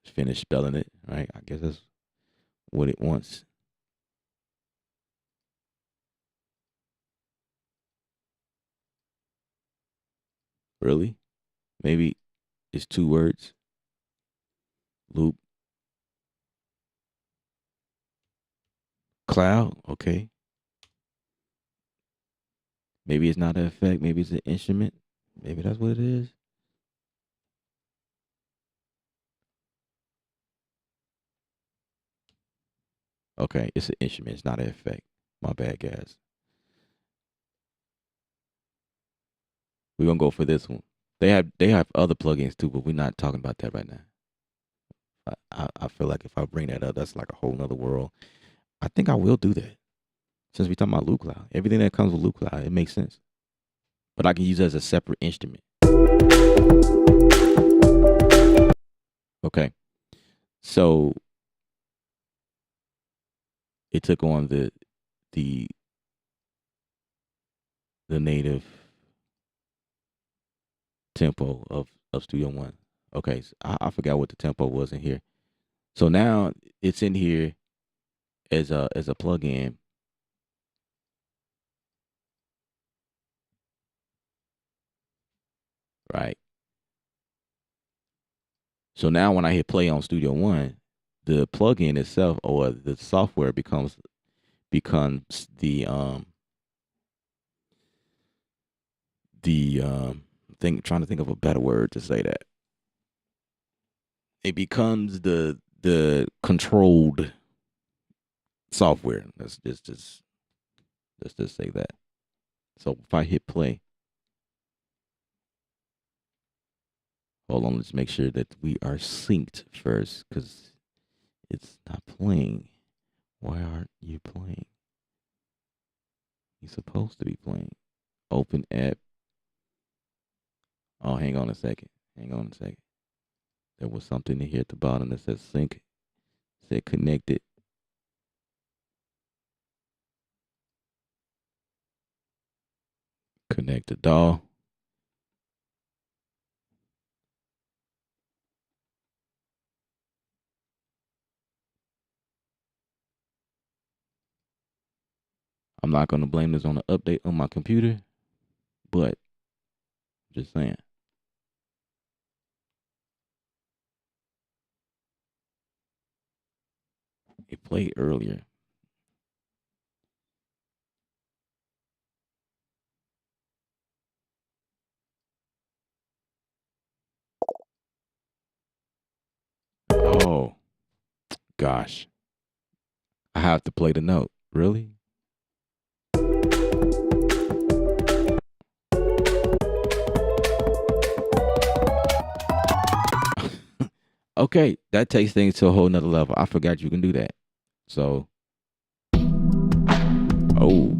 Finish spelling it, right? I guess that's what it wants. Really? Maybe it's 2 words. Loop Cloud. Okay. Maybe it's not an effect. Maybe it's an instrument. Maybe that's what it is. Okay, it's an instrument. It's not an effect. My bad, guys. We're gonna go for this one. They have other plugins too, but we're not talking about that right now. I feel like if I bring that up, that's like a whole nother world. I think I will do that since we talking about Loop Cloud. Everything that comes with Loop Cloud, it makes sense. But I can use it as a separate instrument. Okay, so it took on the the native tempo of Studio One. Okay, so I forgot what the tempo was in here. So now it's in here as a plugin, right? So now when I hit play on Studio One, the plugin itself or the software becomes the thing trying to think of a better word to say that. It becomes the controlled software. Let's just say that. So if I hit play, hold on, let's make sure that we are synced first because it's not playing. Why aren't you playing? You're supposed to be playing. Open app. Oh, hang on a second. Hang on a second. There was something in here at the bottom that says sync. Said connected. Connect the DAW. I'm not going to blame this on the update on my computer, but just saying. It played earlier. Oh, gosh. I have to play the note. Really? Okay, that takes things to a whole nother level. I forgot you can do that. So, oh,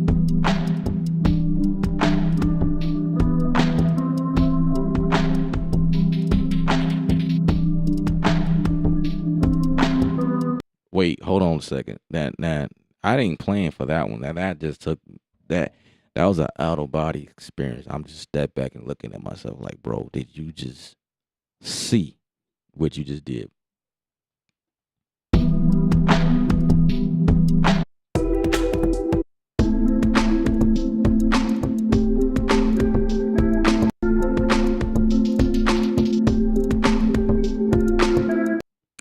wait, hold on a second. That I didn't plan for that one. That just took that. That was an out of body experience. I'm just step back and looking at myself like, bro, did you just see what you just did?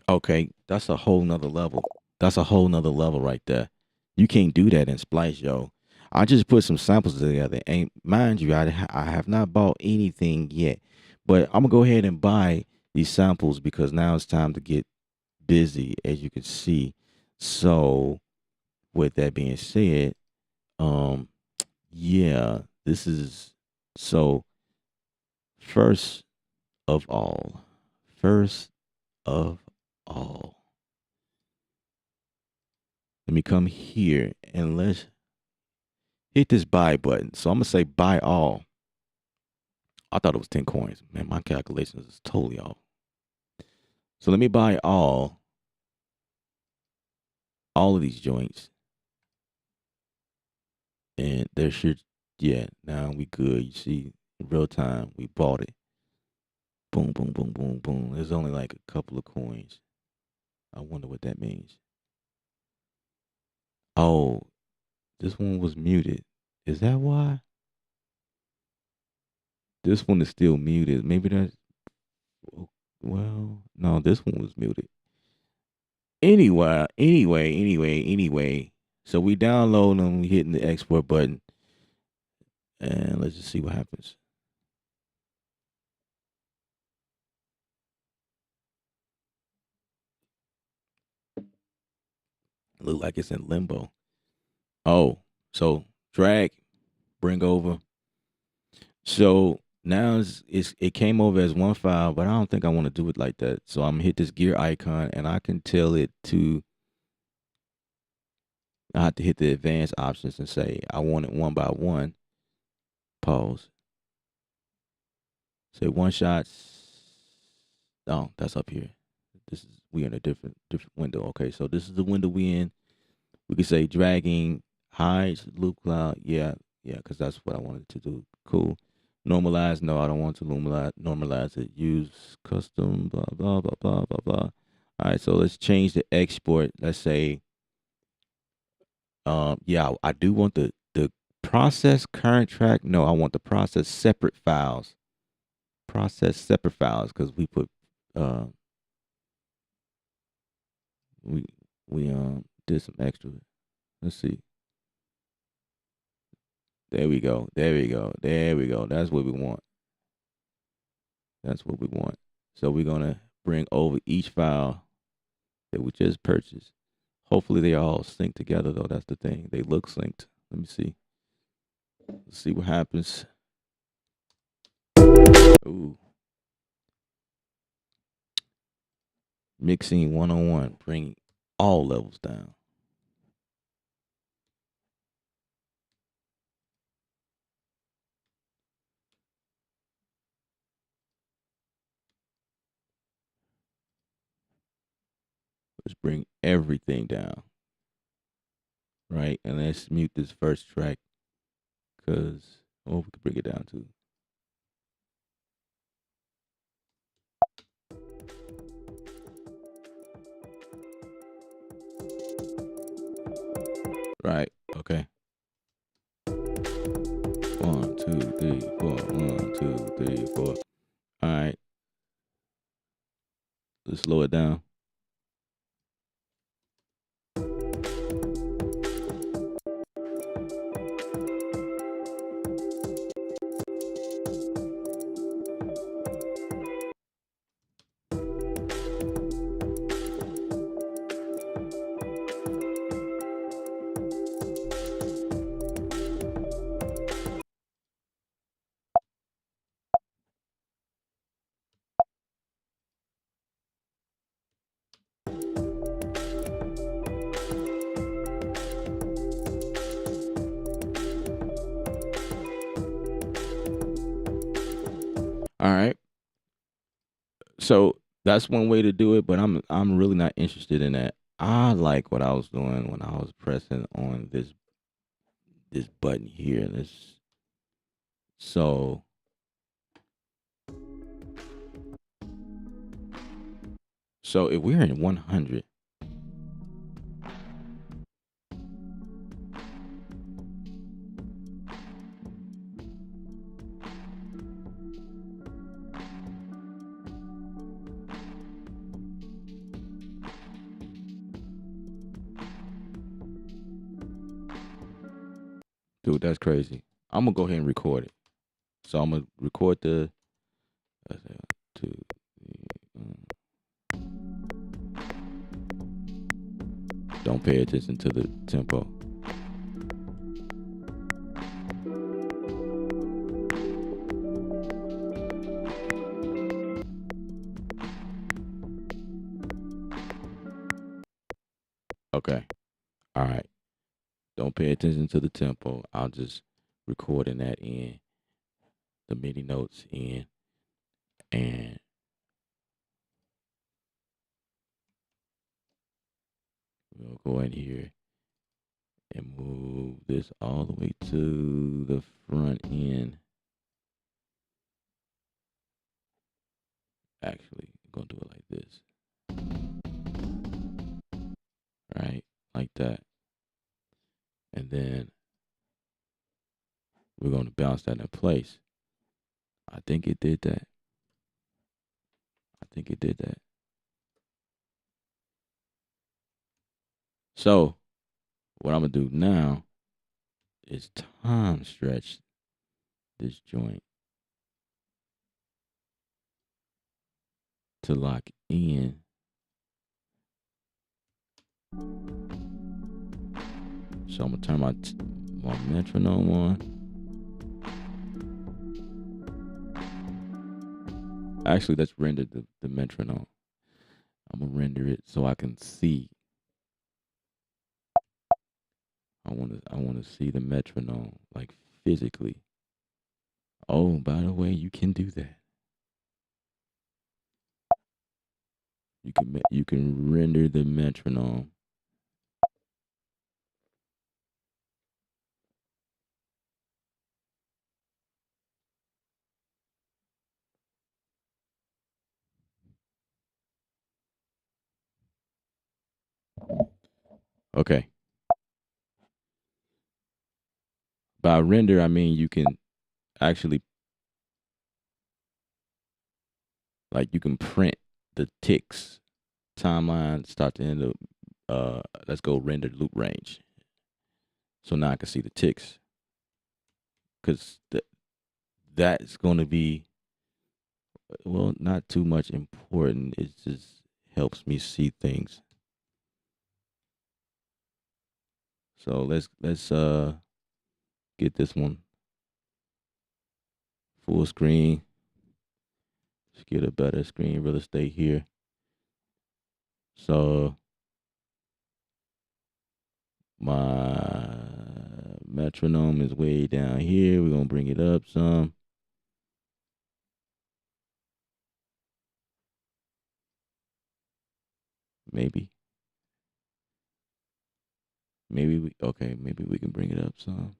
Okay, that's a whole nother level. That's a whole nother level right there. You can't do that in Splice, yo. I just put some samples together, and mind you, I have not bought anything yet, but I'm gonna go ahead and buy these samples because now it's time to get busy, as you can see. So, with that being said, um, yeah, this is so. First of all, first of all. Let me come here and let's hit this buy button. So I'm going to say buy all. I thought it was 10 coins. Man, my calculations is totally off. So let me buy all of these joints. And there should, yeah, now we good. You see, in real time, we bought it. Boom, boom, boom, boom, boom. There's only like a couple of coins. I wonder what that means. Oh, this one was muted. Is that why? This one is still muted. Maybe that's, well, no, this one was muted. Anyway. So we download them, we hitting the export button, and let's just see what happens. Look like it's in limbo. Oh, so drag, bring over. So now it came over as one file, but I don't think I want to do it like that. So I'm gonna hit this gear icon, and I can tell it to. I have to hit the advanced options and say I want it one by one. Pause. Say one shots. Oh, that's up here. This is we in a different window. Okay, so this is the window we in. We can say dragging hides loop cloud. Yeah, Yeah, because that's what I wanted to do. Cool. Normalize. No, I don't want to normalize it. Use custom. Blah blah blah blah blah blah. All right, so let's change the export. Let's say, yeah, I do want the process current track. No, I want the process separate files. Process separate files because we put uh we we did some extra. Let's see. There we go. There we go. There we go. That's what we want. That's what we want. So we're gonna bring over each file that we just purchased. Hopefully they all sync together though. That's the thing. They look synced. Let me see. Let's see what happens. Ooh. Mixing 101. Bring all levels down. Let's bring everything down. Right? And let's mute this first track because we can bring it down too. Right. Okay. 1, 2, 3, 4. 1, 2, 3, 4. All right. Let's slow it down. All right. So that's one way to do it, but I'm really not interested in that. I like what I was doing when I was pressing on this button here. So so if we're in 100, dude, that's crazy. I'm gonna go ahead and record it. So I'm gonna record the two. Don't pay attention to the tempo. Okay. All right. Don't pay attention to the tempo. I'll just recording that in the MIDI notes in, and we'll go in here and move this all the way to the front end. Actually, I'm gonna do it like this. Right? Like that. And then we're gonna bounce that in place. I think it did that. I think it did that. So what I'm gonna do now is time stretch this joint to lock in. So I'm gonna turn my metronome on. Actually, let's render the metronome. I'm gonna render it so I can see. I wanna see the metronome like physically. Oh, by the way, you can do that. You can render the metronome. Okay. By render, I mean you can actually, like, you can print the ticks timeline, start to end of, let's go render loop range. So now I can see the ticks, because that's going to be, well, not too much important. It just helps me see things. So let's get this one full screen. Let's get a better screen real estate here. So my metronome is way down here. We're gonna bring it up some. Maybe maybe we can bring it up some.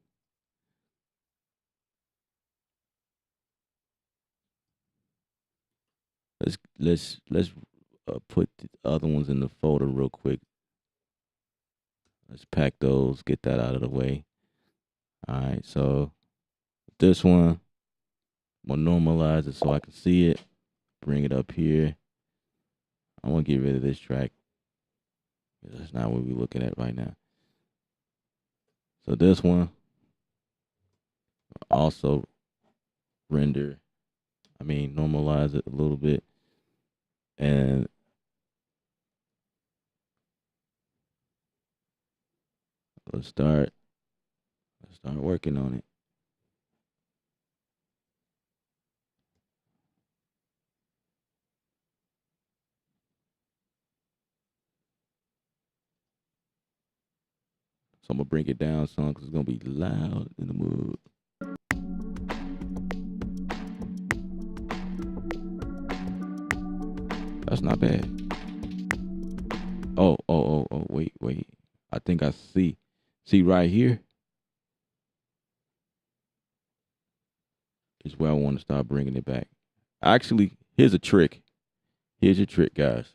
Let's put the other ones in the folder real quick. Let's pack those, get that out of the way. All right, so this one, I'm gonna normalize it so I can see it. Bring it up here. I want to get rid of this track. That's not what we're looking at right now. So this one, also normalize it a little bit. And let's start working on it. So I'm gonna bring it down some because it's gonna be loud in the mood. That's not bad. Oh, wait. I think I see. See right here is where I want to start bringing it back. Actually, here's a trick. Here's your trick, guys.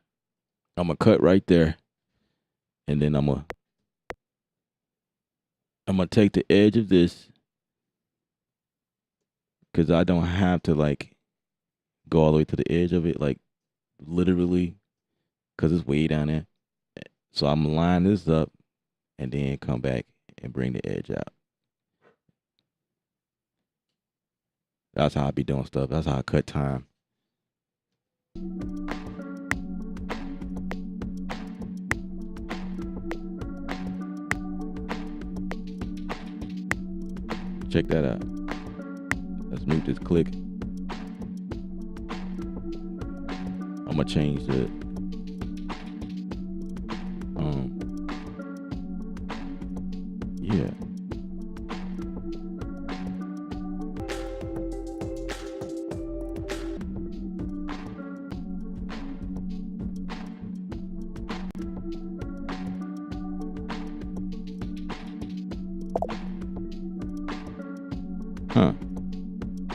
I'm gonna cut right there, and then I'm gonna take the edge of this, because I don't have to like go all the way to the edge of it, like literally, because it's way down there. So I'm gonna line this up and then come back and bring the edge out. That's how I be doing stuff. That's how I cut time. Check that out. Let's move this click. I'm gonna change the yeah.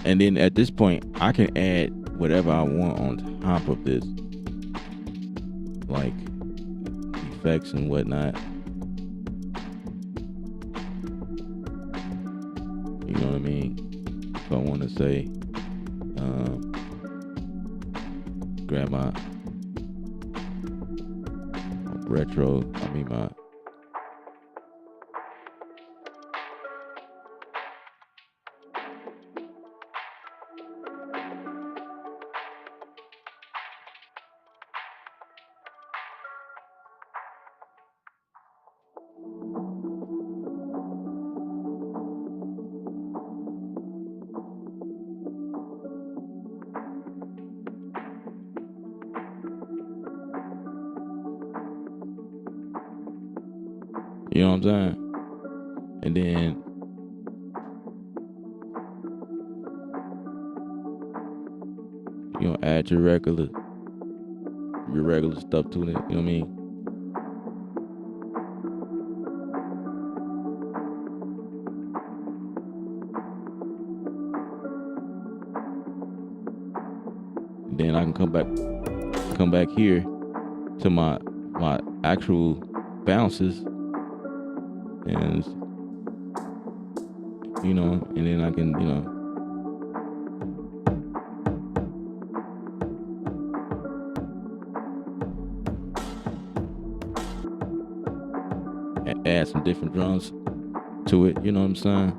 And then at this point, I can add whatever I want on top of this, like effects and whatnot. You know what I mean? If I want to say, grab my retro, my you know what I'm saying? And then add your regular stuff to it. You know what I mean? And then I can come back here to my actual bounces and and then I can add some different drums to it. You know what I'm saying?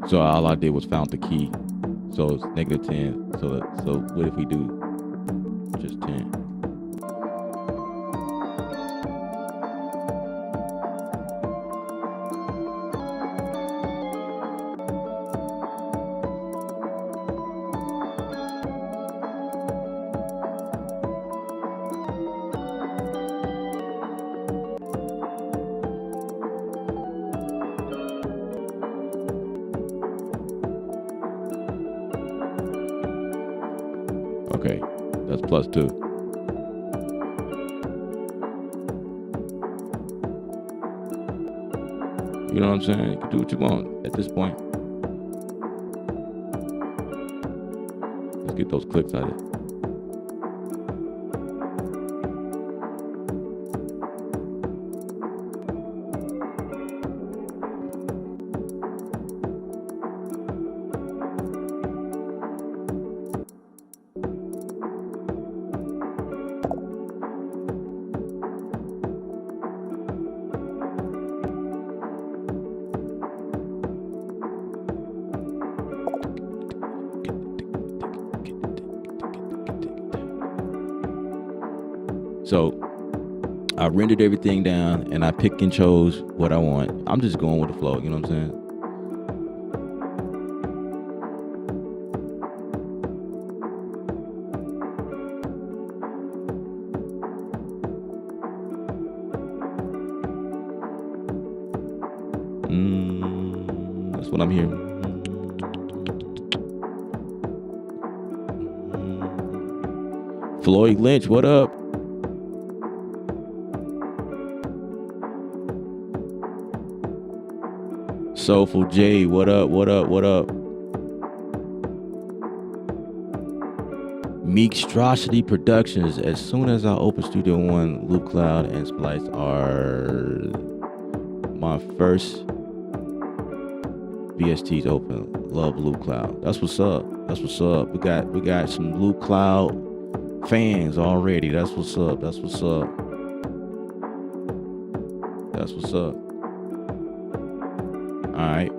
So all I did was found the key. So it's -10. So what if we do just 10? Okay, that's +2. You know what I'm saying? You can do what you want at this point. Let's get those clicks out of it. So I rendered everything down and I picked and chose what I want. I'm just going with the flow, you know what I'm saying? That's what I'm hearing. Floyd Lynch, what up? Soulful J, what up, what up, what up? Meekstrosity Productions. As soon as I open Studio One, Loop Cloud and Splice are my first VSTs open. Love Loop Cloud. That's what's up. That's what's up. We got some Loop Cloud fans already. That's what's up. That's what's up. That's what's up. All right.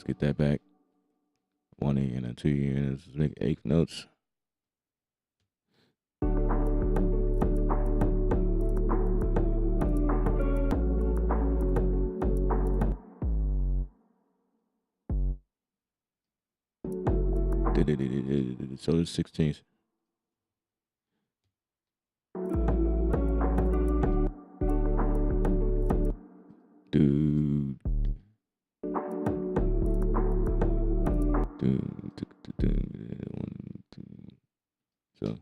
get that back. 1 year and 2 years. Let's make 8 notes. So the 16th. Dude. So.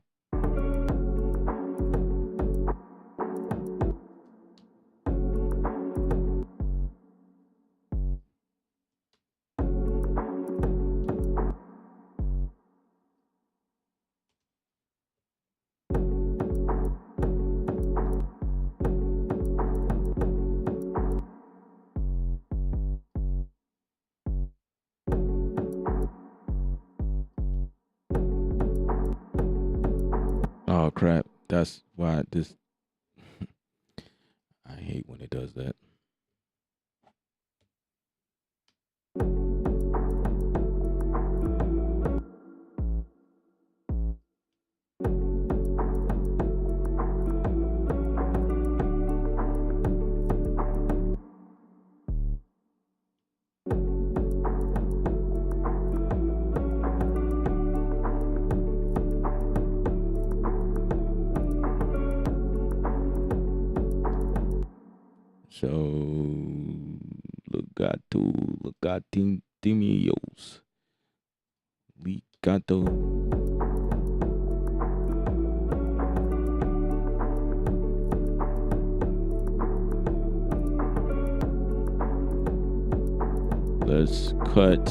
Oh crap! That's why this. I hate when it does that. So Legatimios. Ligato. Let's cut.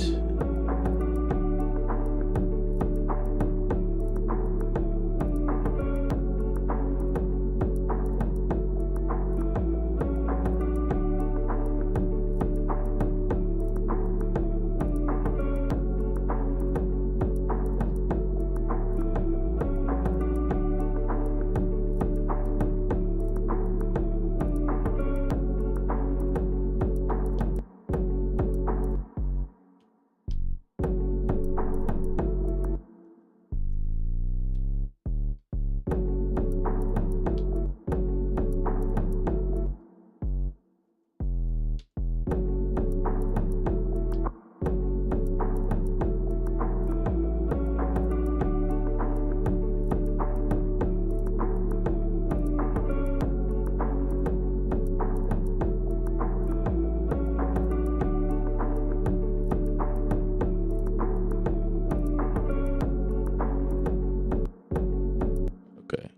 Okay.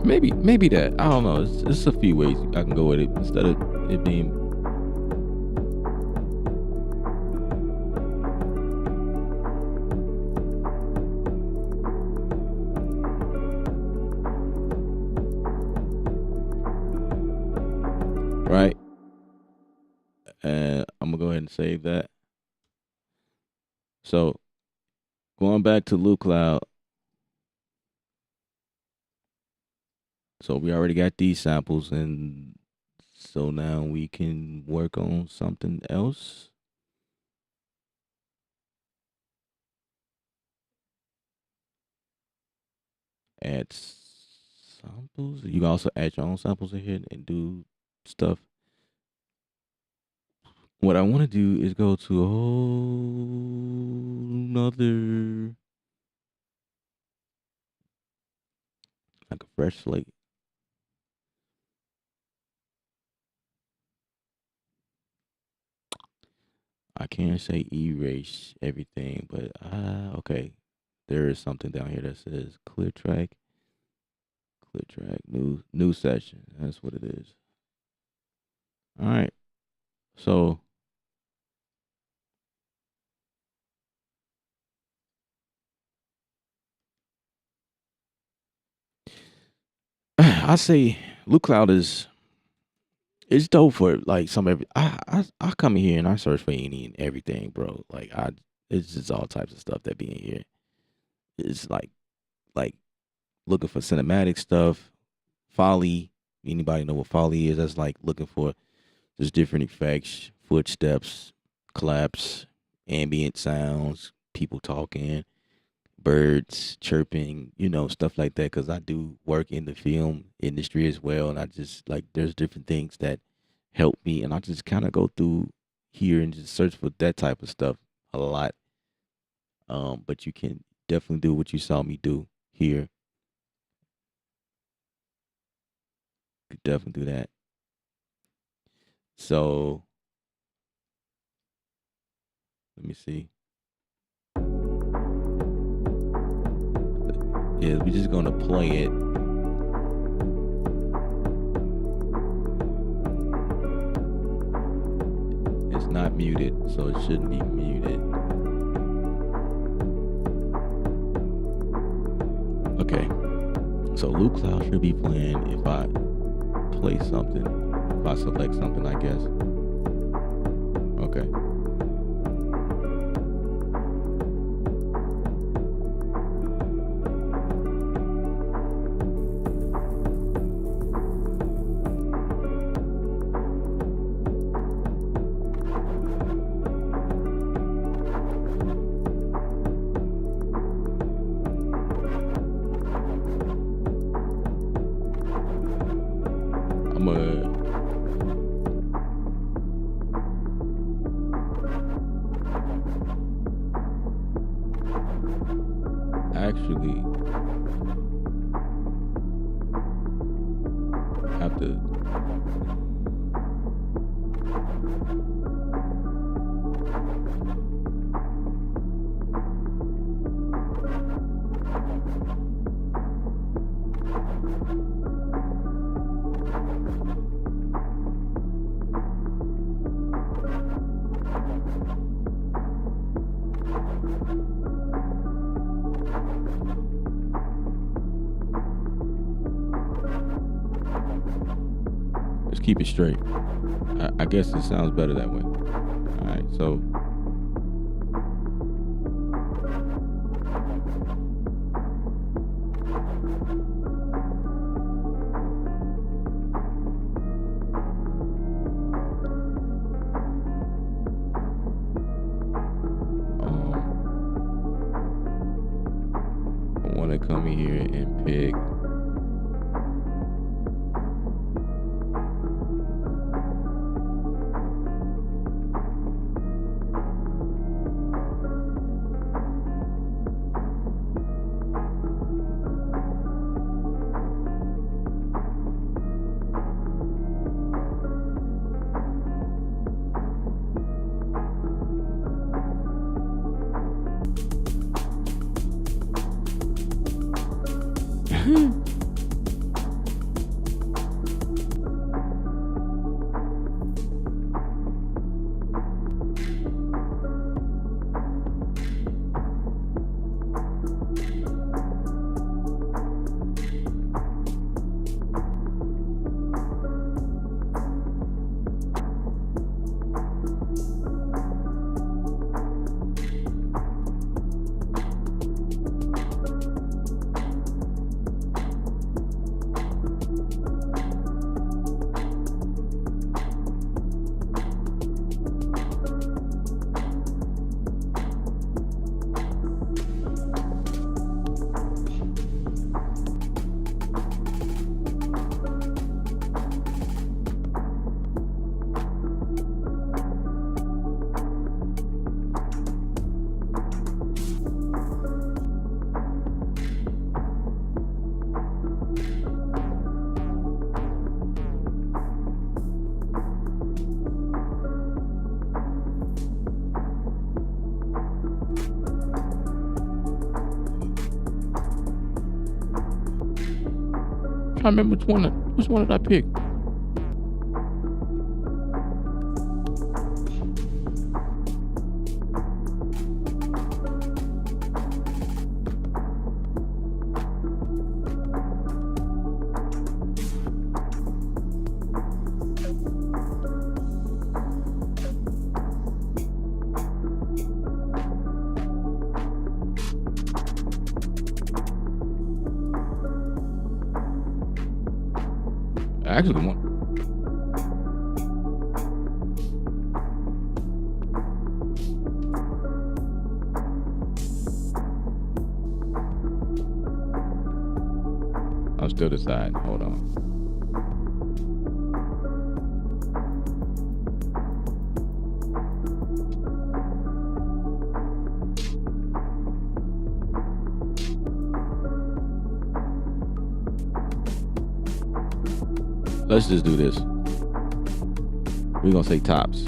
Maybe that. I don't know. It's a few ways I can go with it instead of it being. Right. And I'm gonna go ahead and save that. So going back to Loop Cloud. So we already got these samples, and so now we can work on something else. add samples. You can also add your own samples in here and do stuff. What I want to do is go to a whole nother, like a fresh slate. I can't say erase everything, but okay. There is something down here that says clear track, new session. That's what it is. All right. So I say Loot Cloud is it's dope for like some every. I come in here and I search for any and everything, bro. Like it's just all types of stuff that be in here. It's like looking for cinematic stuff, folly. Anybody know what folly is? That's like looking for just different effects, footsteps, claps, ambient sounds, people talking, birds chirping, stuff like that. Because I do work in the film industry as well, and I just like there's different things that help me, and I just kind of go through here and just search for that type of stuff a lot. But you can definitely do what you saw me do here. You could definitely do that. So let me see. Yeah, we're just gonna play it. It's not muted, so it shouldn't be muted. Okay. So Loot Cloud should be playing if I play something. If I select something, I guess. Okay. Actually have to just keep it straight. I guess it sounds better that way. All right, so I want to come in here and pick. trying to remember which one did I pick? Actually, one. I'm still deciding. Hold on. Let's just do this. We're gonna say tops.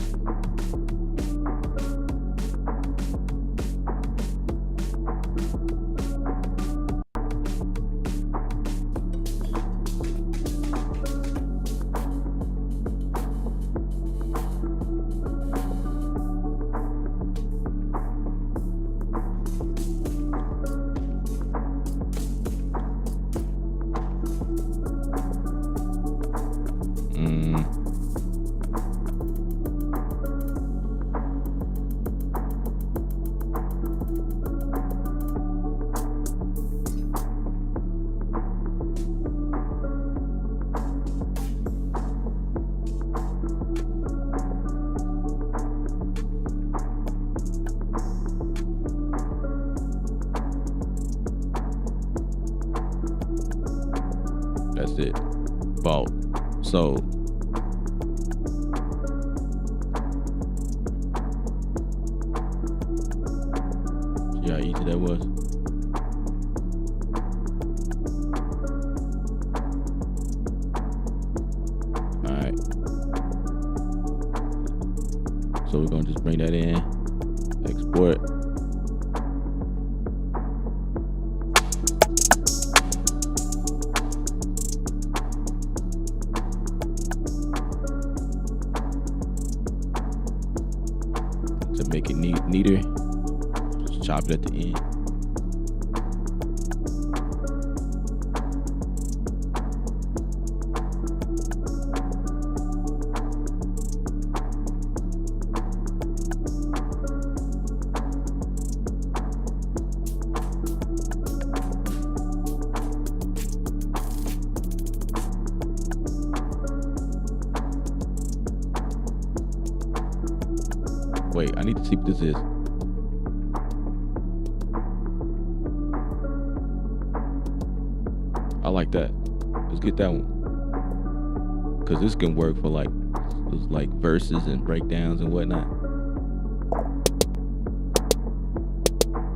That's it. Vault. So see how easy that was? Alright. So we're gonna just bring that in. Export. To make it neater, just chop it at the end. Wait, I need to see what this is. I like that. Let's get that one. Cause this can work for like verses and breakdowns and whatnot.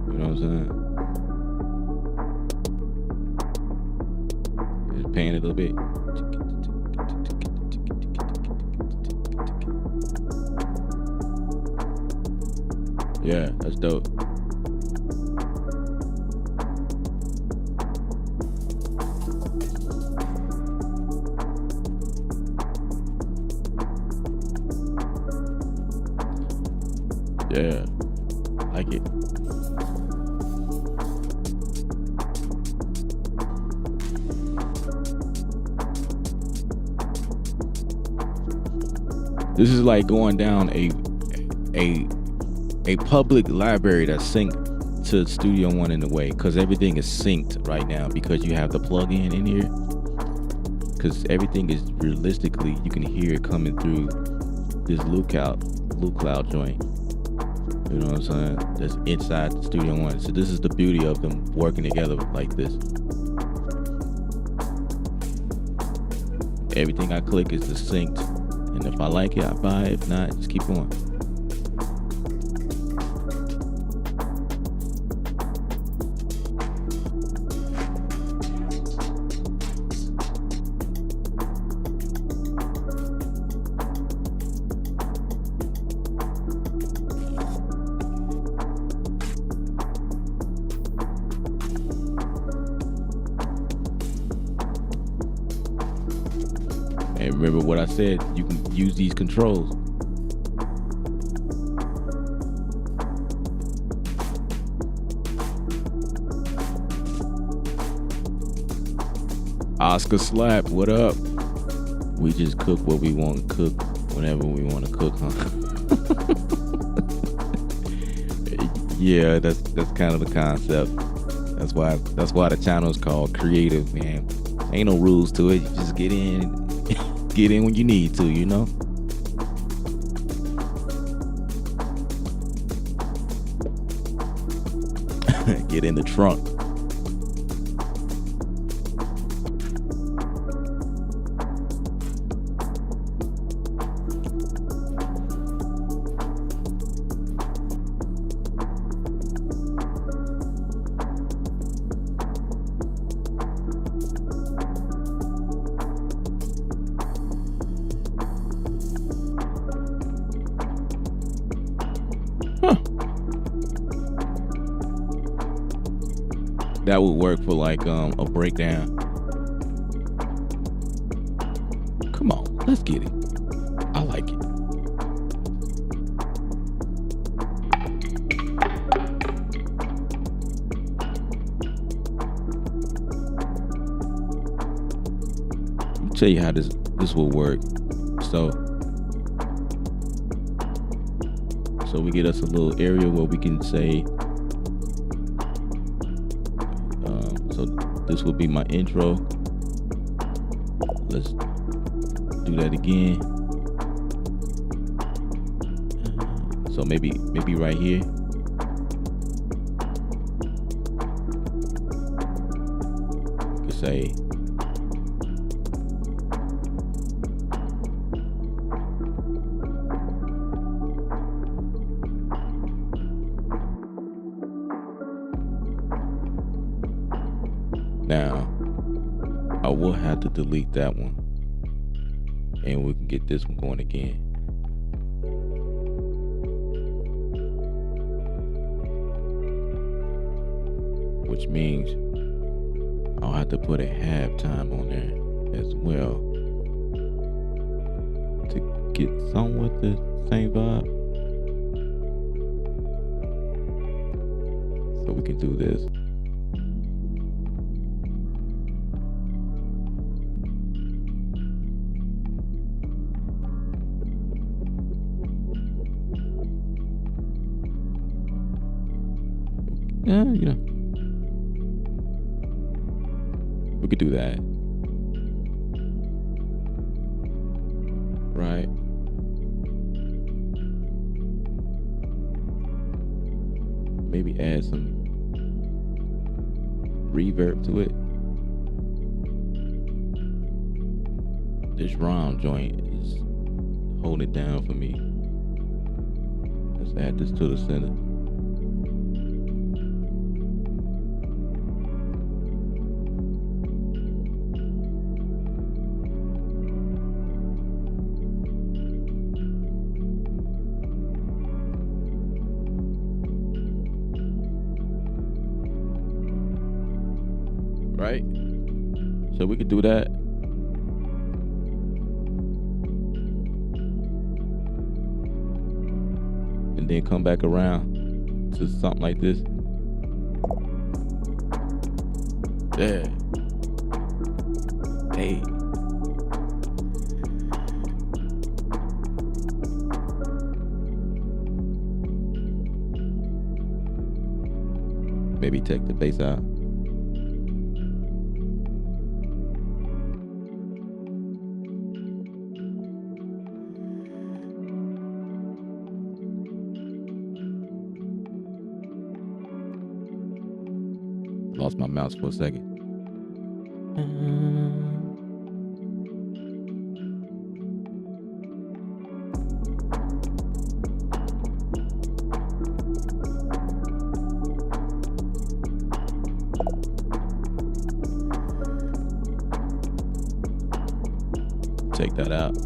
You know what I'm saying? Just pan it a little bit. Yeah, that's dope. Yeah, I like it. This is like going down a public library that's synced to Studio One in a way, because everything is synced right now because you have the plugin in here. Because everything is realistically, you can hear it coming through this loop cloud joint. You know what I'm saying? That's inside the Studio One. So this is the beauty of them working together like this. Everything I click is just synced, and if I like it, I buy it. If not, just keep going. Remember what I said, you can use these controls. Oscar Slap, what up? We just cook what we want to cook whenever we want to cook, huh? Yeah, that's kind of the concept. That's why the channel is called Kreatve, man. Ain't no rules to it. You just get in when you need to, you know? Get in the trunk. That would work for like a breakdown. Come on, let's get it. I like it. Let me tell you how this will work. So we get us a little area where we can say, so this will be my intro. Let's do that again. So maybe right here. You could say now, I will have to delete that one, and we can get this one going again. Which means I'll have to put a halftime on there as well to get somewhat the same vibe. So we can do this. Yeah, you know, we could do that, right? Maybe add some reverb to it. This round joint is holding it down for me. Let's add this to the center. Right? So we could do that. And then come back around to something like this. Yeah. Hey. Maybe take the bass out. Lost my mouse for a second. Take that out.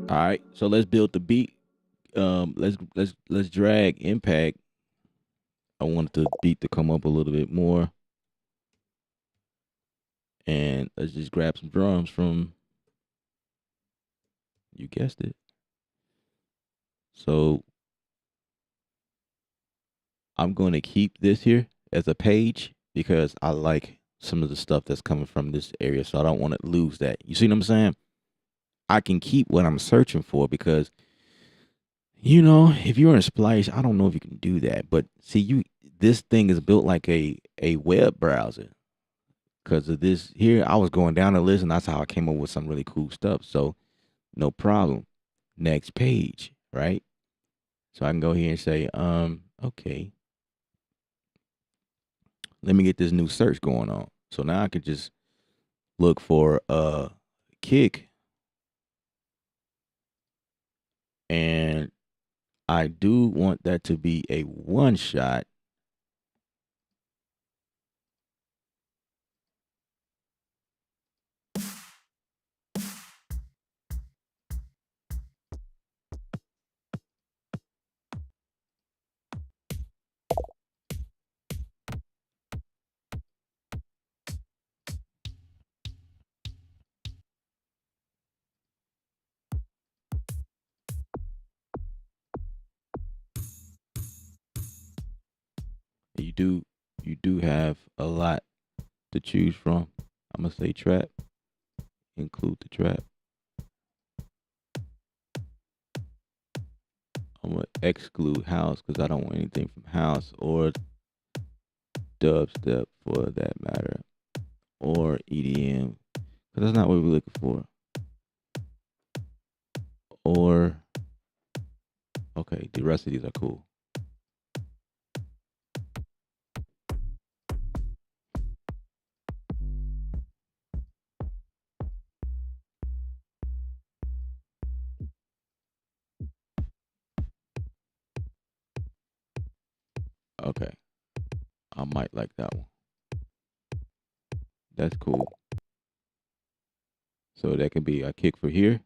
All right, so let's build the beat. Let's drag impact. I wanted the beat to come up a little bit more. And let's just grab some drums from, you guessed it. So I'm going to keep this here as a page because I like some of the stuff that's coming from this area. So I don't want to lose that. You see what I'm saying? I can keep what I'm searching for because, you know, if you're in Splice, I don't know if you can do that. But see, this thing is built like a web browser. Because of this here, I was going down the list and that's how I came up with some really cool stuff. So no problem. Next page, right? So I can go here and say, okay, let me get this new search going on. So now I could just look for a kick. And I do want that to be a one shot. You do have a lot to choose from. I'm gonna say trap, include the trap. I'm gonna exclude house because I don't want anything from house or dubstep for that matter, or EDM because that's not what we're looking for. Or okay, the rest of these are cool. Okay, I might like that one. That's cool. So that could be a kick for here.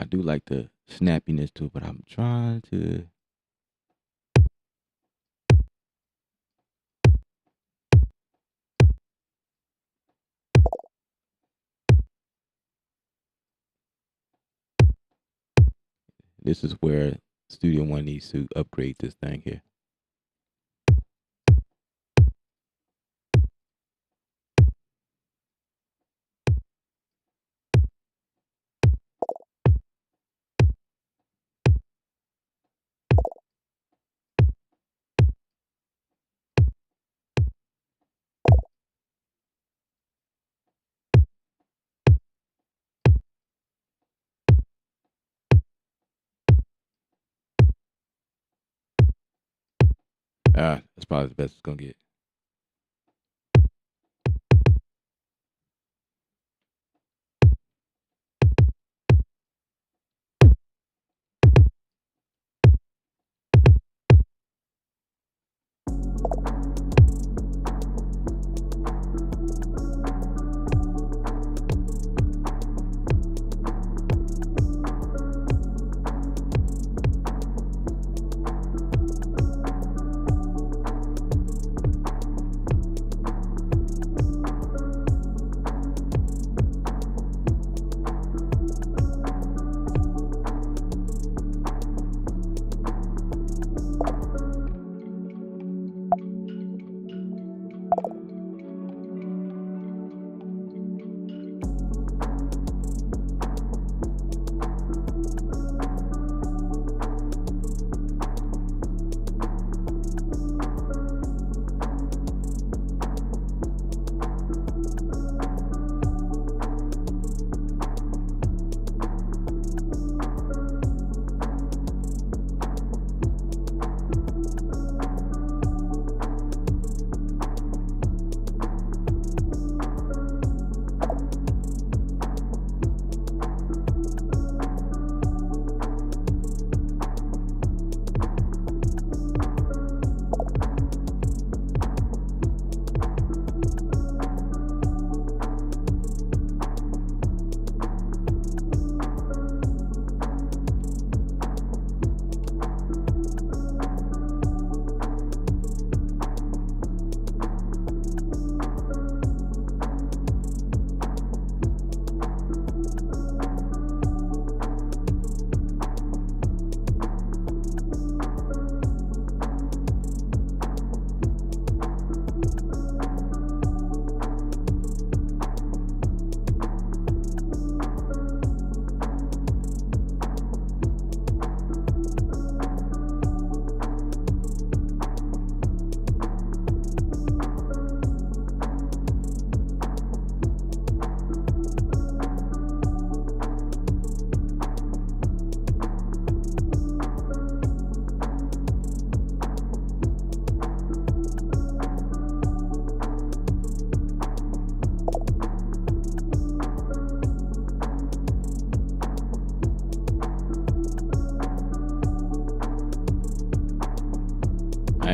I do like the snappiness to it, but I'm trying to. This is where Studio One needs to upgrade this thing here. That's probably the best it's gonna get.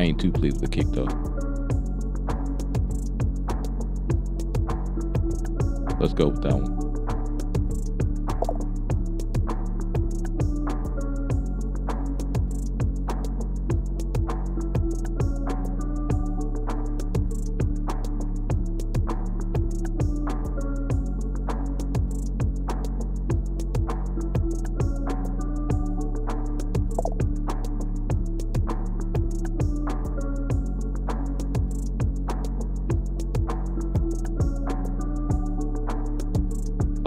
ain't too pleased with the kick though. Let's go with that one.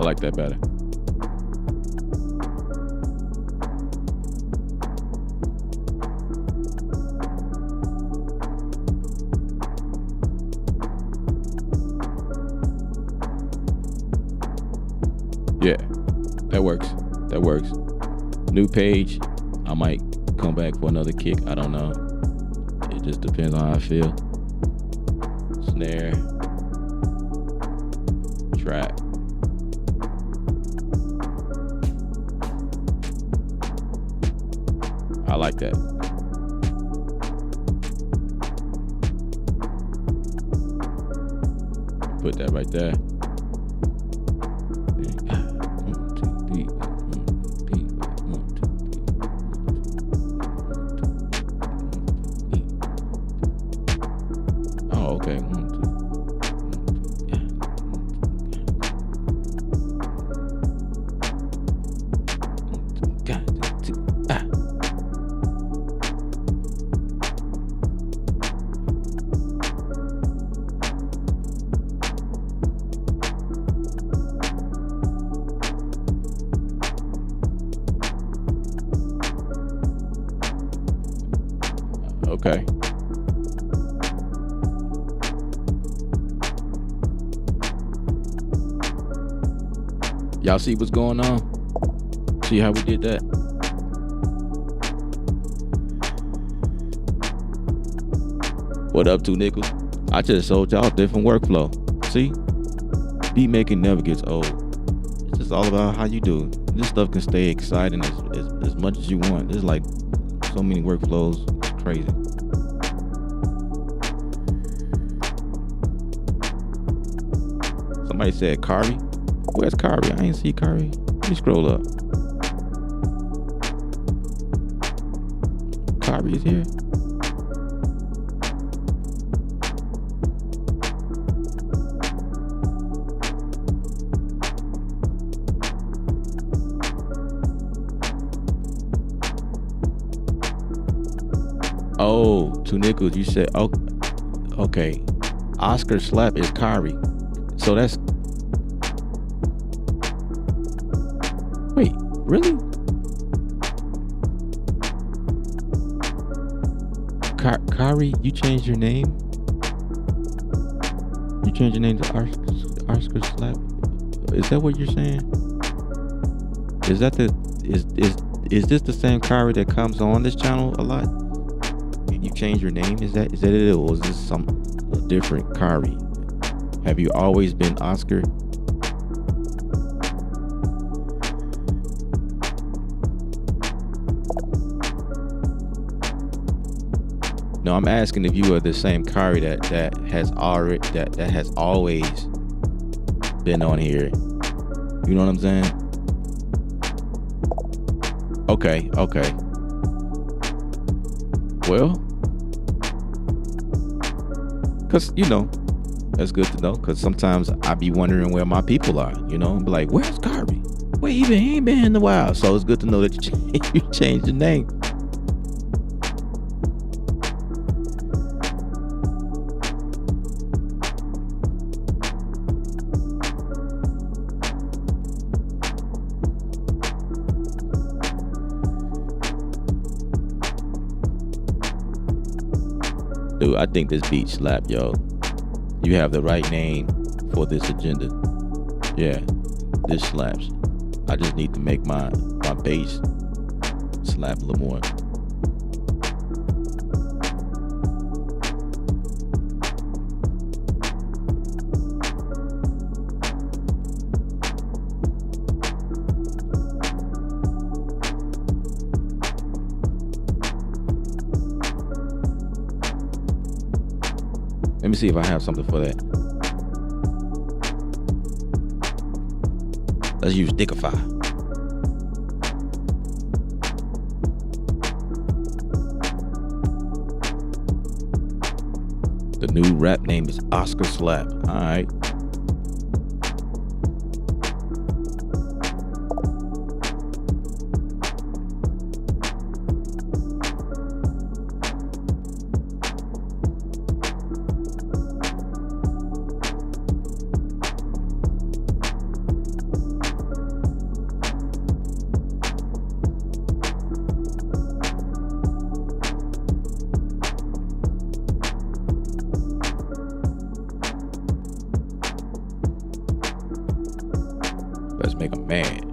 I like that better. Yeah, that works. That works. New page. I might come back for another kick. I don't know. It just depends on how I feel. Snare. Trap. I like that. Put that right there. Oh, okay. Okay. Y'all see what's going on? See how we did that? What up, 2 nickels? I just showed y'all a different workflow. See? Beat making never gets old. It's just all about how you do it. This stuff can stay exciting as much as you want. There's like so many workflows. It's crazy. Somebody said Kari. Where's Kari? I ain't see Kari. Let me scroll up. Kari is here. Oh, 2 nickels. You said, oh, okay. Oscar Slap is Kari. So that's. Wait, really? Kari, you changed your name? You changed your name to Oscar Slap? Is that what you're saying? Is that is this the same Kari that comes on this channel a lot? You changed your name? Is that it, or is this some different Kari? Have you always been Oscar? No, I'm asking if you are the same Kari that has always been on here. You know what I'm saying? Okay. Well, cause that's good to know. Cause sometimes I be wondering where my people are. Be like, where's Kari? Where he been? He ain't been in a while. So it's good to know that you changed the name. Dude, I think this beat slap, yo. You have the right name for this agenda. Yeah, this slaps. I just need to make my bass slap a little more. see if I have something for that. Let's use Dickify. The new rap name is Oscar Slap. All right. Let's make them mad.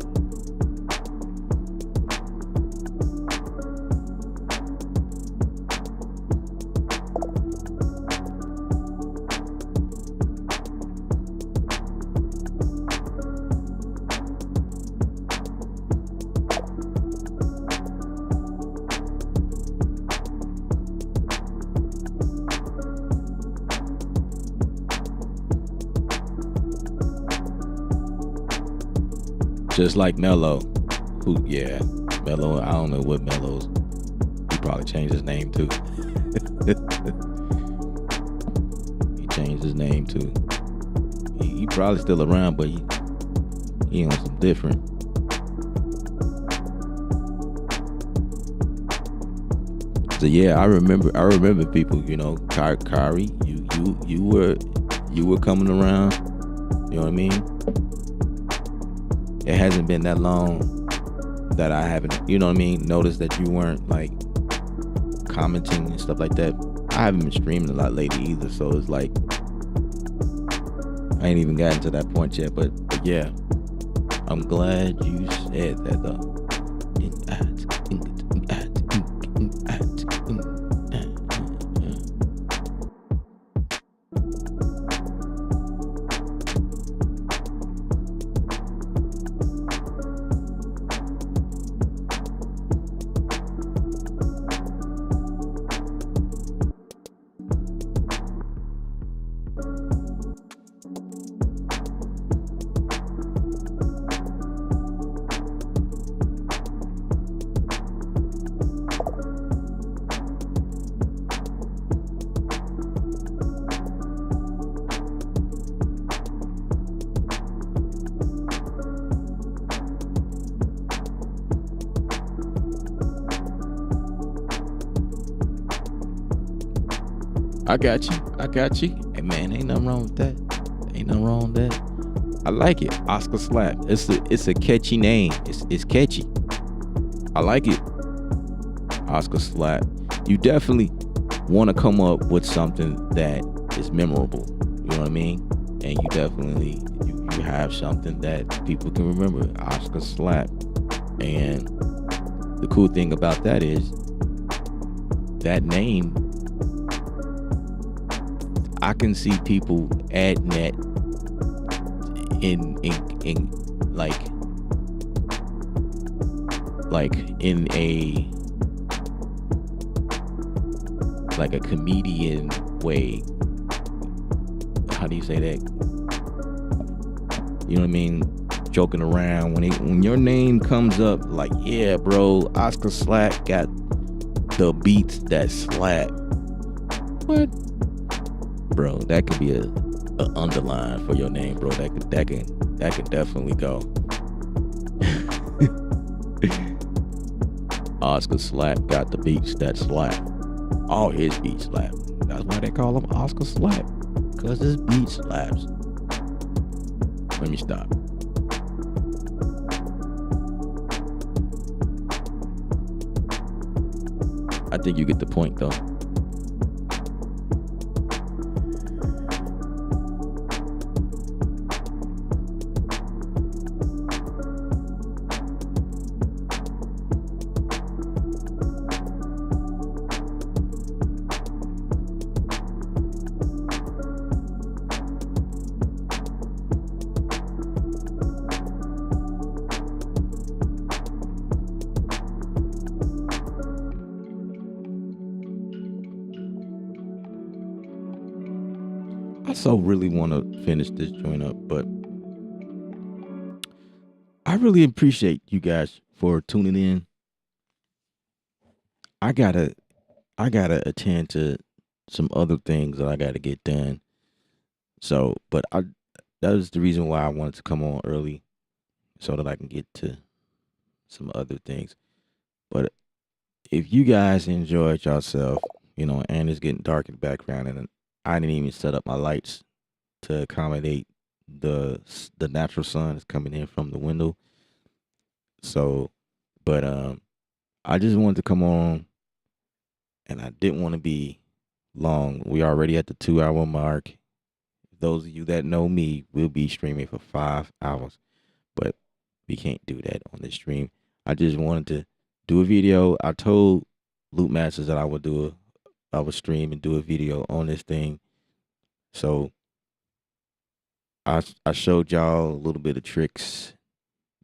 Just like Mello, who, yeah, Mello, I don't know what Mello's, he probably changed his name too. He changed his name too. He probably still around, but he on some different. So yeah, I remember people, you know, Kari, you were coming around, you know what I mean? It hasn't been that long that I haven't, you know what I mean, noticed that you weren't like commenting and stuff like that. I haven't been streaming a lot lately either, so it's like I ain't even gotten to that point yet. But yeah, I'm glad you said that though. I got you. Hey man, ain't nothing wrong with that. I like it. Oscar Slap. It's a catchy name. It's catchy. I like it. Oscar Slap. You definitely want to come up with something that is memorable. You know what I mean? And you definitely you have something that people can remember. Oscar Slap. And the cool thing about that is that name, I can see people adding that in a comedian way. How do you say that? You know what I mean? Joking around when your name comes up, like, yeah, bro, Oscar Slap got the beats that slap. What? Bro, that could be a underline for your name, bro. That can definitely go. Oscar Slap got the beats that slap. All his beats slap. That's why they call him Oscar Slap, cause his beat slaps. Let me stop. I think you get the point though. also really want to finish this joint up, but I really appreciate you guys for tuning in. I gotta attend to some other things that I gotta get done. So, but that was the reason why I wanted to come on early so that I can get to some other things. But if you guys enjoyed yourself, and it's getting dark in the background, and I didn't even set up my lights to accommodate the natural sun that's coming in from the window. So, but I just wanted to come on, and I didn't want to be long. We already at the 2 hour mark. Those of you that know me, we'll be streaming for 5 hours, but we can't do that on this stream. I just wanted to do a video. I told Loop Masters that I would stream and do a video on this thing. So I showed y'all a little bit of tricks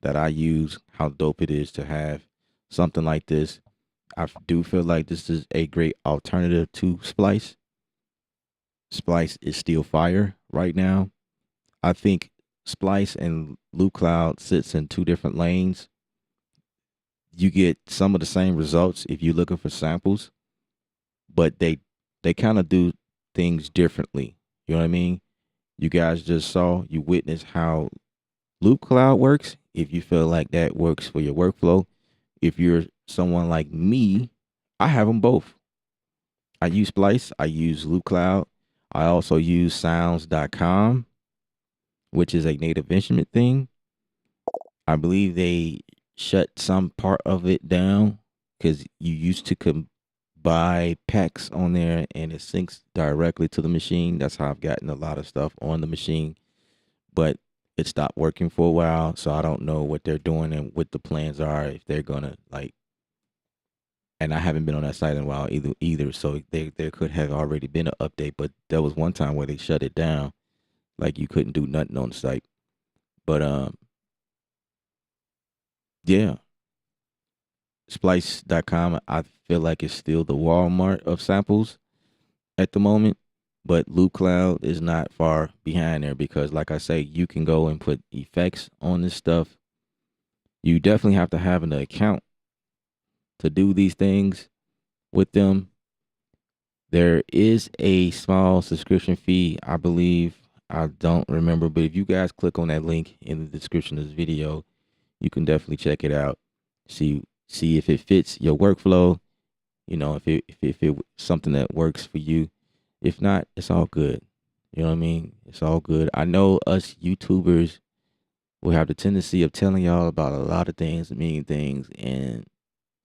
that I use, how dope it is to have something like this. I do feel like this is a great alternative to Splice. Splice is still fire right now. I think Splice and Loop Cloud sits in two different lanes. You get some of the same results if you're looking for samples, but they kind of do things differently. You know what I mean? You guys you witnessed how Loop Cloud works. If you feel like that works for your workflow, if you're someone like me, I have them both. I use Splice, I use Loop Cloud. I also use sounds.com, which is a native instrument thing. I believe they shut some part of it down because you used to buy packs on there and it syncs directly to the machine. That's how I've gotten a lot of stuff on the machine, but it stopped working for a while. So I don't know what they're doing and what the plans are, if they're going to and I haven't been on that site in a while either. So there could have already been an update, but there was one time where they shut it down. Like you couldn't do nothing on the site. But yeah. Splice.com, I feel like it's still the Walmart of samples at the moment. But Loop Cloud is not far behind there because, like I say, you can go and put effects on this stuff. You definitely have to have an account to do these things with them. There is a small subscription fee, I believe. I don't remember, but if you guys click on that link in the description of this video, you can definitely check it out. See if it fits your workflow. If it something that works for you. If not, it's all good. You know what I mean? It's all good. I know us YouTubers will have the tendency of telling y'all about a lot of things, mean things, and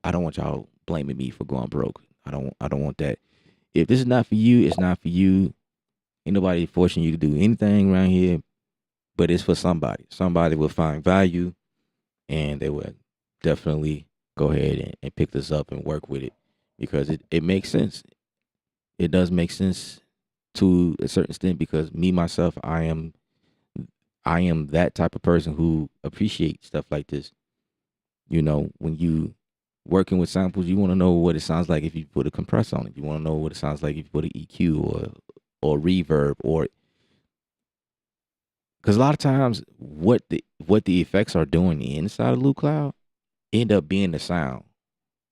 I don't want y'all blaming me for going broke. I don't want that. If this is not for you, it's not for you. Ain't nobody forcing you to do anything around here, but it's for somebody. Somebody will find value and they will definitely go ahead and pick this up and work with it because it makes sense. It does make sense to a certain extent because me, myself, I am that type of person who appreciates stuff like this. When you working with samples, you want to know what it sounds like if you put a compressor on it. You want to know what it sounds like if you put an EQ or reverb, or because a lot of times what the effects are doing inside of Loop Cloud end up being the sound,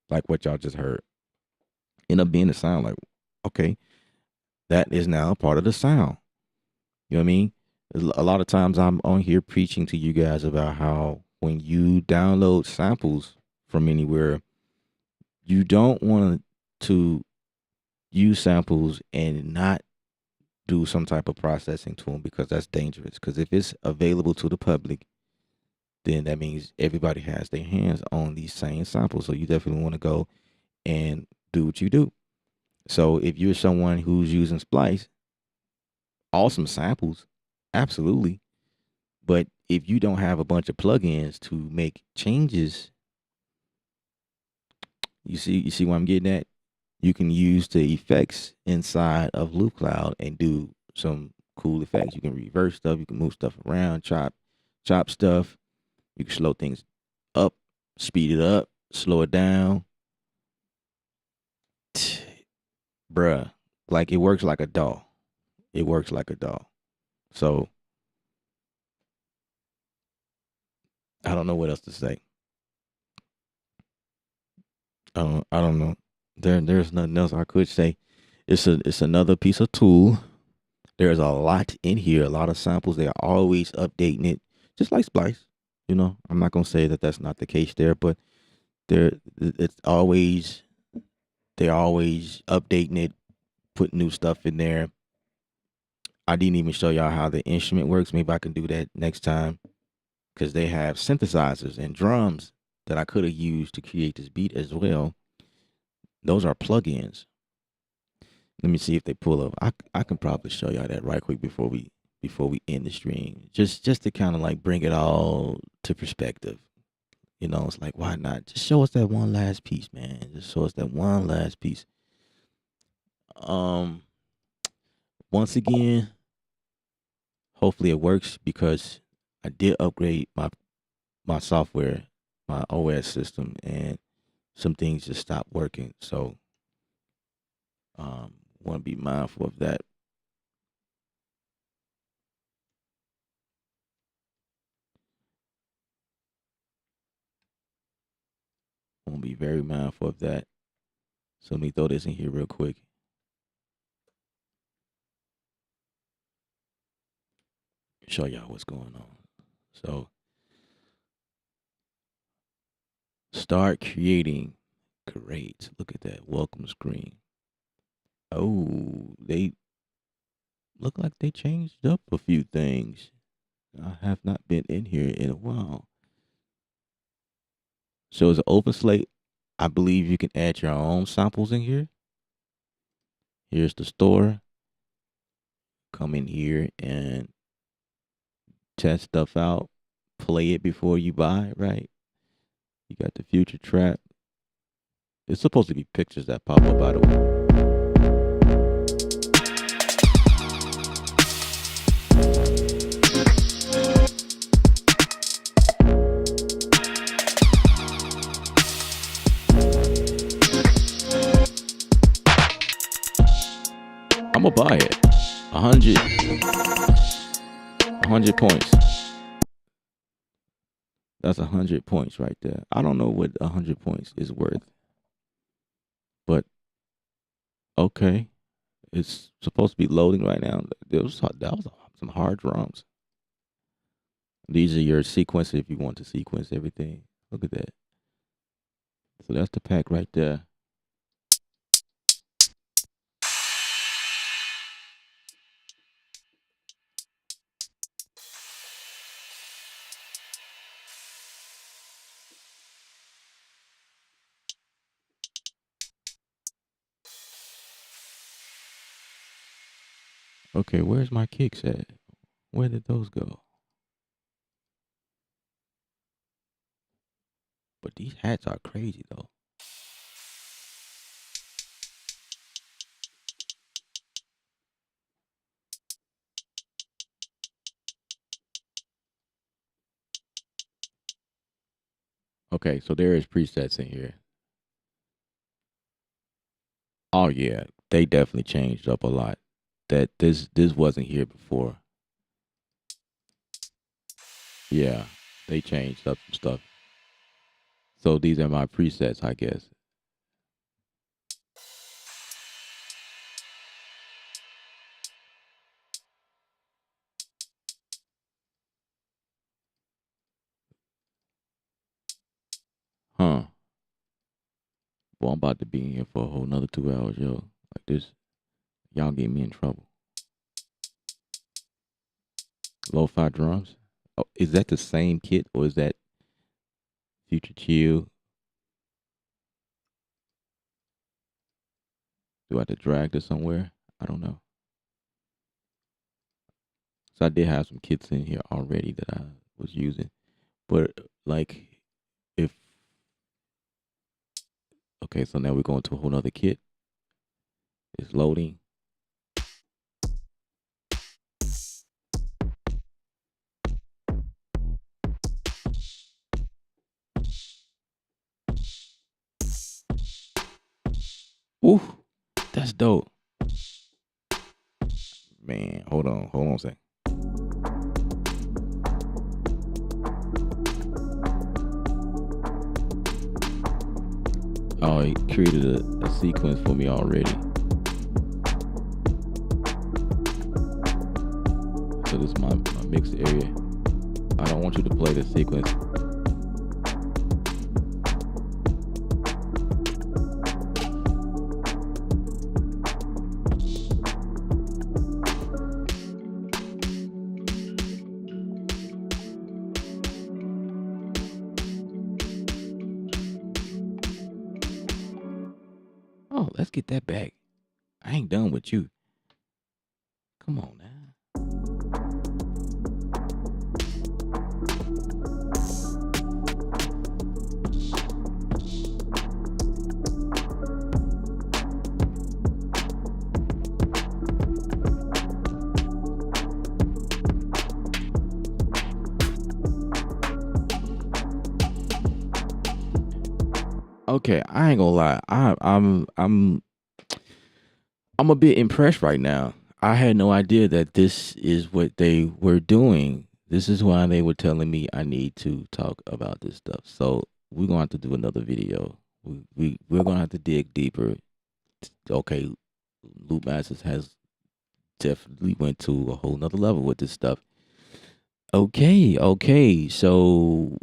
like what y'all just heard. End up being the sound, like, okay, that is now part of the sound. You know what I mean? A lot of times I'm on here preaching to you guys about how when you download samples from anywhere, you don't want to use samples and not do some type of processing to them because that's dangerous. Because if it's available to the public, then that means everybody has their hands on these same samples. So you definitely want to go and do what you do. So if you're someone who's using Splice, awesome samples, absolutely. But if you don't have a bunch of plugins to make changes, you see what I'm getting at? You can use the effects inside of Loop Cloud and do some cool effects. You can reverse stuff, you can move stuff around, chop stuff. You can slow things up, speed it up, slow it down. Bruh, like it works like a DAW. it works like a dog. So I don't know what else to say. I don't know. There's nothing else I could say. It's another piece of tool. There's a lot in here, a lot of samples. They are always updating it, just like Splice. I'm not gonna say that that's not the case there, but it's always they're always updating it, putting new stuff in there. I didn't even show y'all how the instrument works. Maybe I can do that next time because they have synthesizers and drums that I could have used to create this beat as well. Those are plugins. Let me see if they pull up. I can probably show y'all that right quick before we end the stream. Just to kind of like bring it all to perspective. It's like, why not? Just show us that one last piece, man. Just show us that one last piece. Um Once again, hopefully it works because I did upgrade my software, my OS system, and some things just stopped working. So want to be mindful of that. Want to be very mindful of that. So let me throw this in here real quick. Show y'all what's going on. So start creating. Great. Look at that welcome screen. Oh, they look like they changed up a few things. I have not been in here in a while. So it's an open slate. I believe you can add your own samples in here. Here's the store. Come in here and test stuff out. Play it before you buy, right? You got the future trap. It's supposed to be pictures that pop up, by the way. I'm gonna buy it. 100 points. That's 100 points right there. I don't know what 100 points is worth, but okay. It's supposed to be loading right now. That was some hard drums. These are your sequences if you want to sequence everything. Look at that. So that's the pack right there. Okay, where's my kicks at? Where did those go? But these hats are crazy though. Okay, so there is presets in here. Oh yeah, they definitely changed up a lot. That this wasn't here before. Yeah, they changed up some stuff. So these are my presets, I guess. Huh. Well, I'm about to be in here for a whole nother 2 hours, yo. Like this, y'all get me in trouble. Lo-fi drums. Oh, is that the same kit or is that Future Chill? Do I have to drag this somewhere? I don't know. So I did have some kits in here already that I was using. But like if okay, so now we're going to a whole nother kit. It's loading. Ooh, that's dope. Man, hold on a second. Oh, he created a sequence for me already. So this is my mix area. I don't want you to play the sequence. Oh, let's get that back. I ain't done with you. Come on now. Okay, I ain't gonna lie. I'm a bit impressed right now. I had no idea that this is what they were doing. This is why they were telling me I need to talk about this stuff. So we're gonna have to do another video. We're gonna have to dig deeper. Okay, Loop Masters has definitely went to a whole nother level with this stuff. Okay. So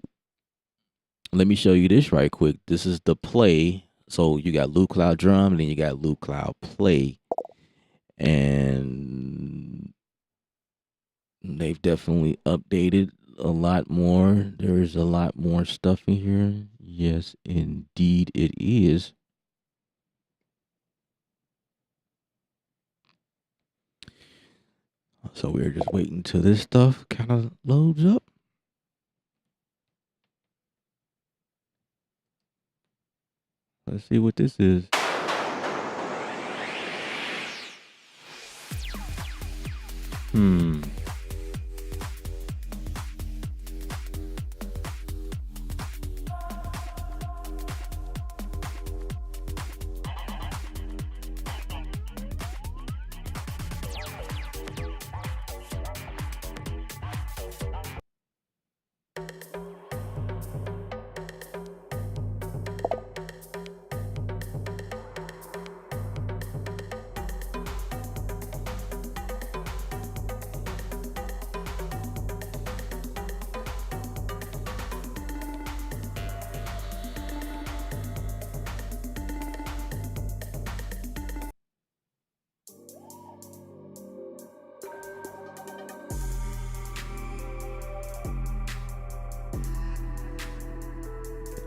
let me show you this right quick. This is the play. So you got Loop Cloud Drum, and then you got Loop Cloud Play. And they've definitely updated a lot more. There's a lot more stuff in here. Yes, indeed it is. So we're just waiting till this stuff kind of loads up. Let's see what this is.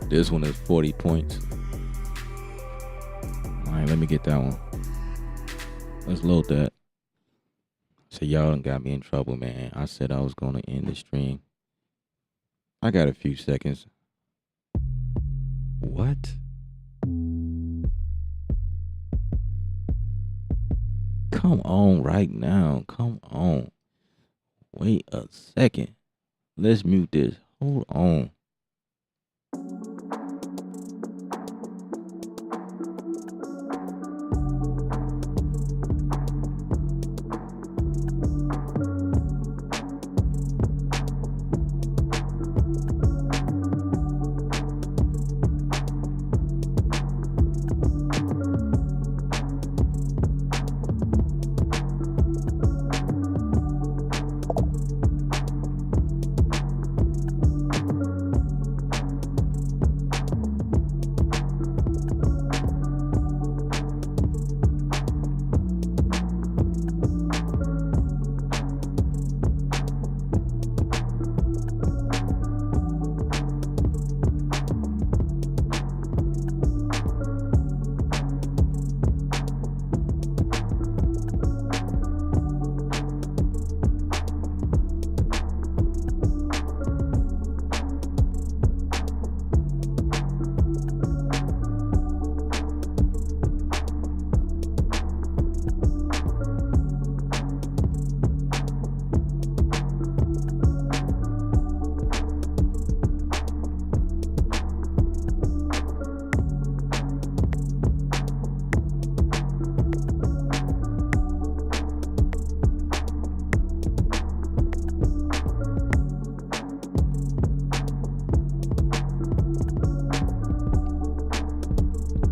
This one is 40 points. All right, let me get that one. Let's load that. So y'all done got me in trouble, man. I said I was going to end the stream. I got a few seconds. What? Come on right now. Come on. Wait a second. Let's mute this. Hold on.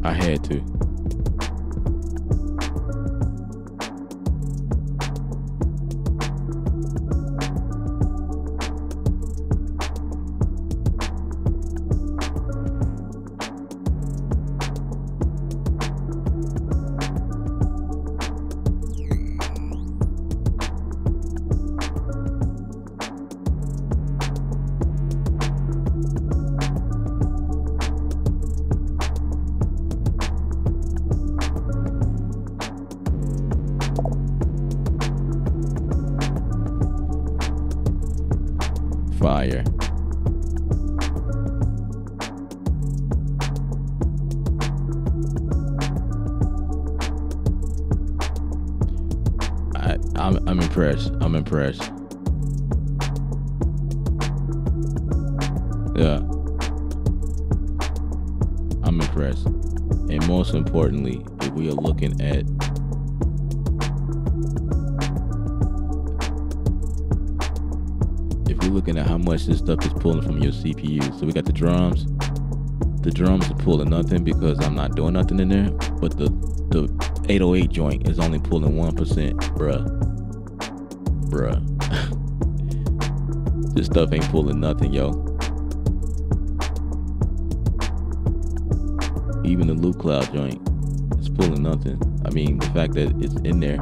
I had to. Fire. I'm impressed. I'm impressed. Yeah. I'm impressed. And most importantly, if we are looking at how much this stuff is pulling from your CPU. So we got the drums. The drums are pulling nothing because I'm not doing nothing in there. But the 808 joint is only pulling 1%. Bruh. This stuff ain't pulling nothing, yo. Even the loop cloud joint is pulling nothing. I mean, the fact that it's in there.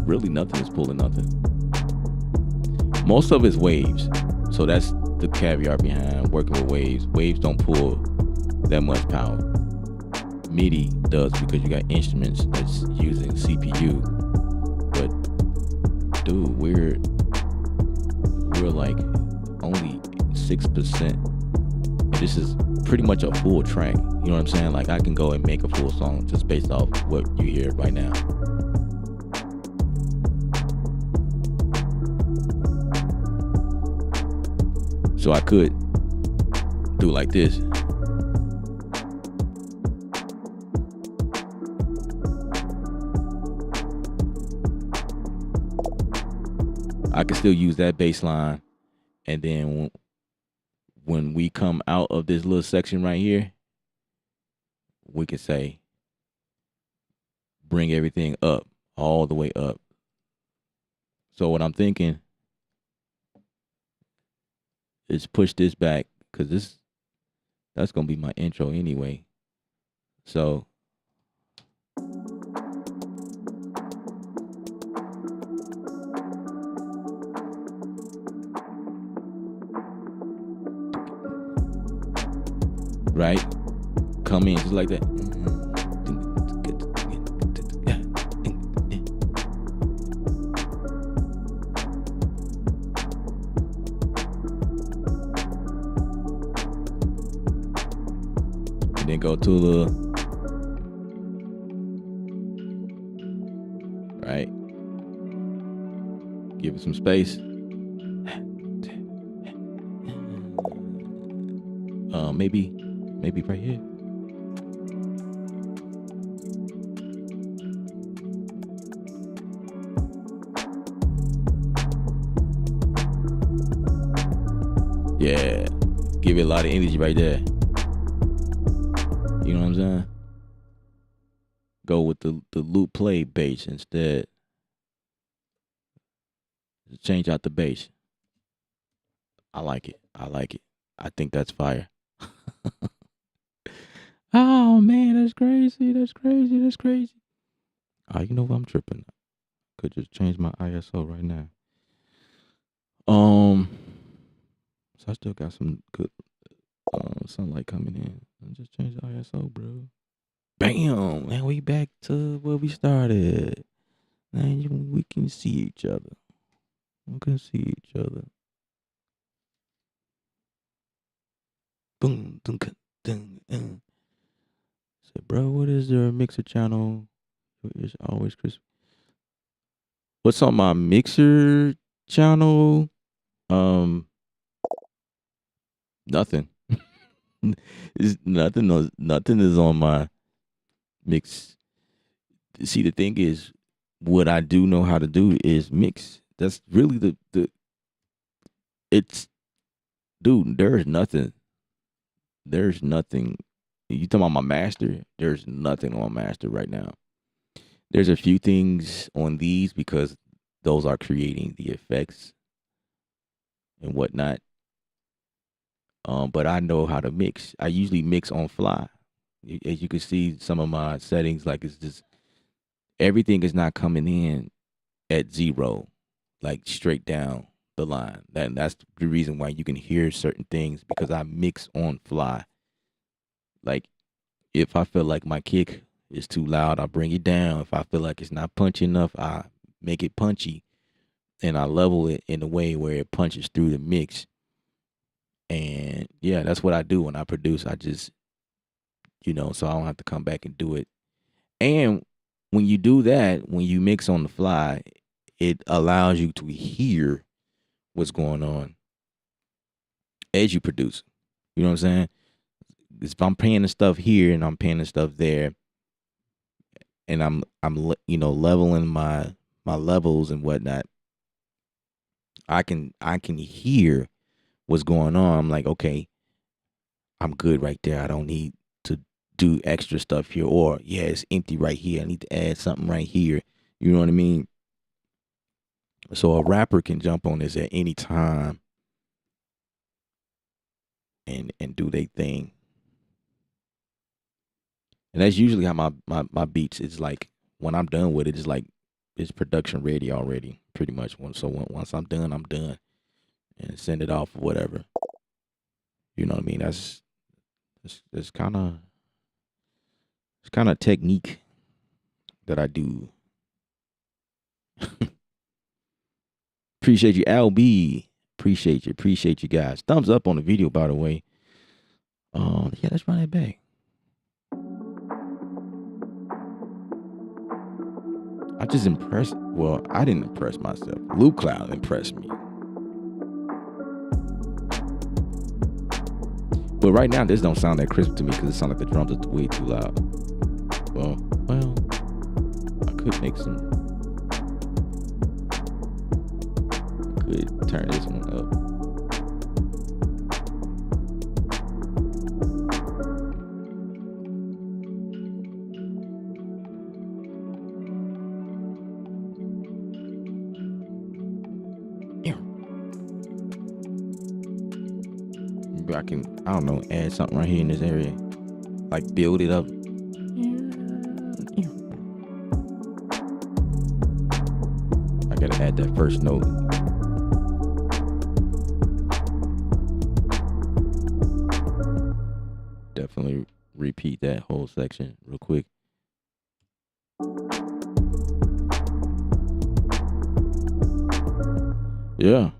Really nothing is pulling nothing. Most of it's waves. So that's the caveat behind working with waves. Waves don't pull that much power. MIDI does because you got instruments that's using CPU. But dude, we're like only 6%. And this is pretty much a full track. You know what I'm saying? Like I can go and make a full song just based off what you hear right now. So I could do like this. I can still use that bass line. And then when we come out of this little section right here, we can say, bring everything up, all the way up. So what I'm thinking is push this back because that's going to be my intro anyway. So right, come in just like that. And then go to the right, give it some space. Maybe right here. Yeah, give it a lot of energy right there. You know what I'm saying? Go with the loop play bass instead. Change out the bass. I like it. I think that's fire. Oh man, that's crazy. Oh, you know what? I'm tripping. Could just change my ISO right now. So I still got some good sunlight coming in. I'll just change the ISO, bro. Bam! And we back to where we started. And we can see each other. Boom, dun, dun, dun. Say, bro, what is your mixer channel? It's always crispy. What's on my mixer channel? Nothing. It's nothing is on my mix. See, the thing is, what I do know how to do is mix. That's really the it's dude, there's nothing. There's nothing. You talking about my master? There's nothing on master right now. There's a few things on these because those are creating the effects and whatnot. But I know how to mix. I usually mix on fly. As you can see, some of my settings, like it's just everything is not coming in at zero, like straight down the line. That's the reason why you can hear certain things because I mix on fly. Like if I feel like my kick is too loud, I bring it down. If I feel like it's not punchy enough, I make it punchy and I level it in a way where it punches through the mix. And yeah, that's what I do when I produce. I just, so I don't have to come back and do it. And when you do that, when you mix on the fly, it allows you to hear what's going on as you produce. You know what I'm saying? If I'm paying the stuff here and I'm paying the stuff there, and I'm leveling my levels and whatnot, I can hear what's going on. I'm like, okay, I'm good right there. I don't need to do extra stuff here, or yeah, it's empty right here. I need to add something right here. You know what I mean? So a rapper can jump on this at any time and do their thing. And that's usually how my beats is like when I'm done with it, it's like it's production ready already, pretty much. Once I'm done, and send it off or whatever. You know what I mean? That's kind of technique that I do. Appreciate you, LB. Appreciate you guys. Thumbs up on the video, by the way. Yeah, let's run that back. I just impressed. Well, I didn't impress myself. Luke Cloud impressed me. But right now, this don't sound that crisp to me because it sounds like the drums are way too loud. Well, I could make some. Could turn this one up. I don't know, add something right here in this area. Like build it up. I gotta add that first note. Definitely repeat that whole section real quick. Yeah.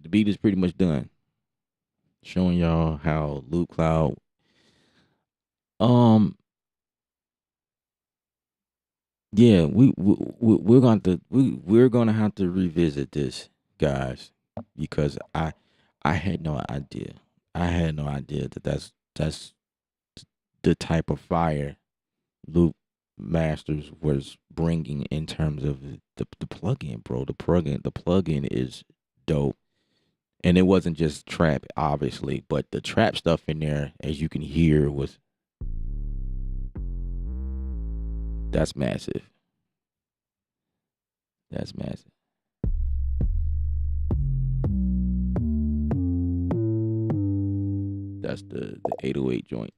The beat is pretty much done. Showing y'all how Luke Cloud yeah, we're gonna have to revisit this, guys, because I had no idea. I had no idea that's the type of fire Luke Masters was bringing in terms of the plugin, bro. The plugin is dope. And it wasn't just trap, obviously, but the trap stuff in there, as you can hear, that's massive. That's massive. That's the 808 joint.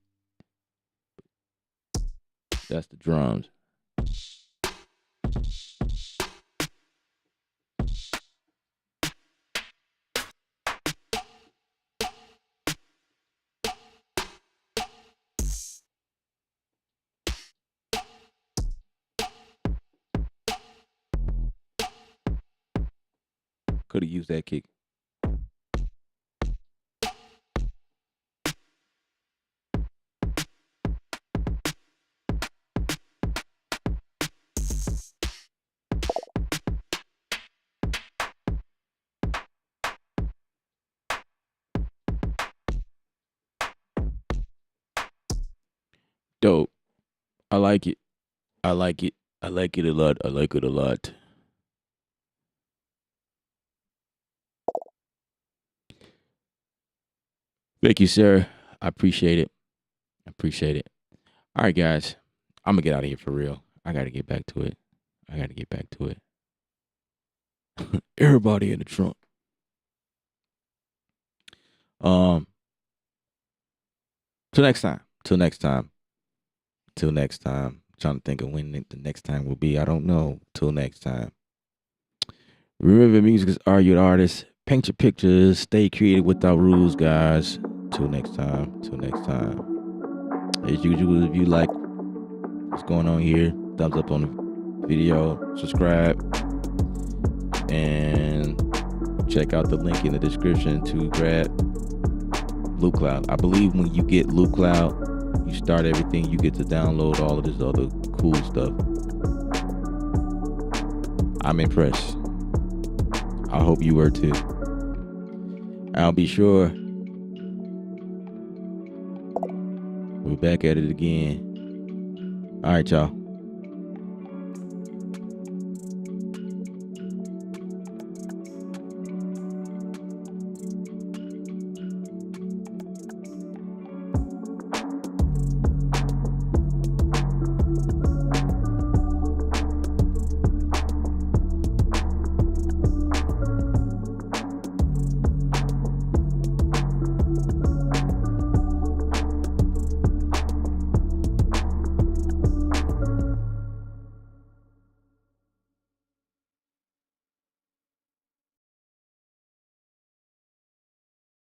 That's the drums. Could have used that kick. Dope. I like it. I like it. I like it a lot. I like it a lot. Thank you, sir. I appreciate it. I appreciate it. All right, guys. I'm gonna get out of here for real. I gotta get back to it. I gotta get back to it. Everybody in the trunk. Um, till next time. Till next time. Till next time. Trying to think of when the next time will be. I don't know. Till next time. Remember, music is art. You're an artist. Paint your pictures. Stay creative without rules, guys. Till next time. Till next time. As usual, if you like what's going on here, thumbs up on the video, subscribe, and check out the link in the description to grab Loop Cloud. I believe when you get Loop Cloud, you start everything, you get to download all of this other cool stuff. I'm impressed. I hope you were too. I'll be sure we're back at it again. All right, y'all.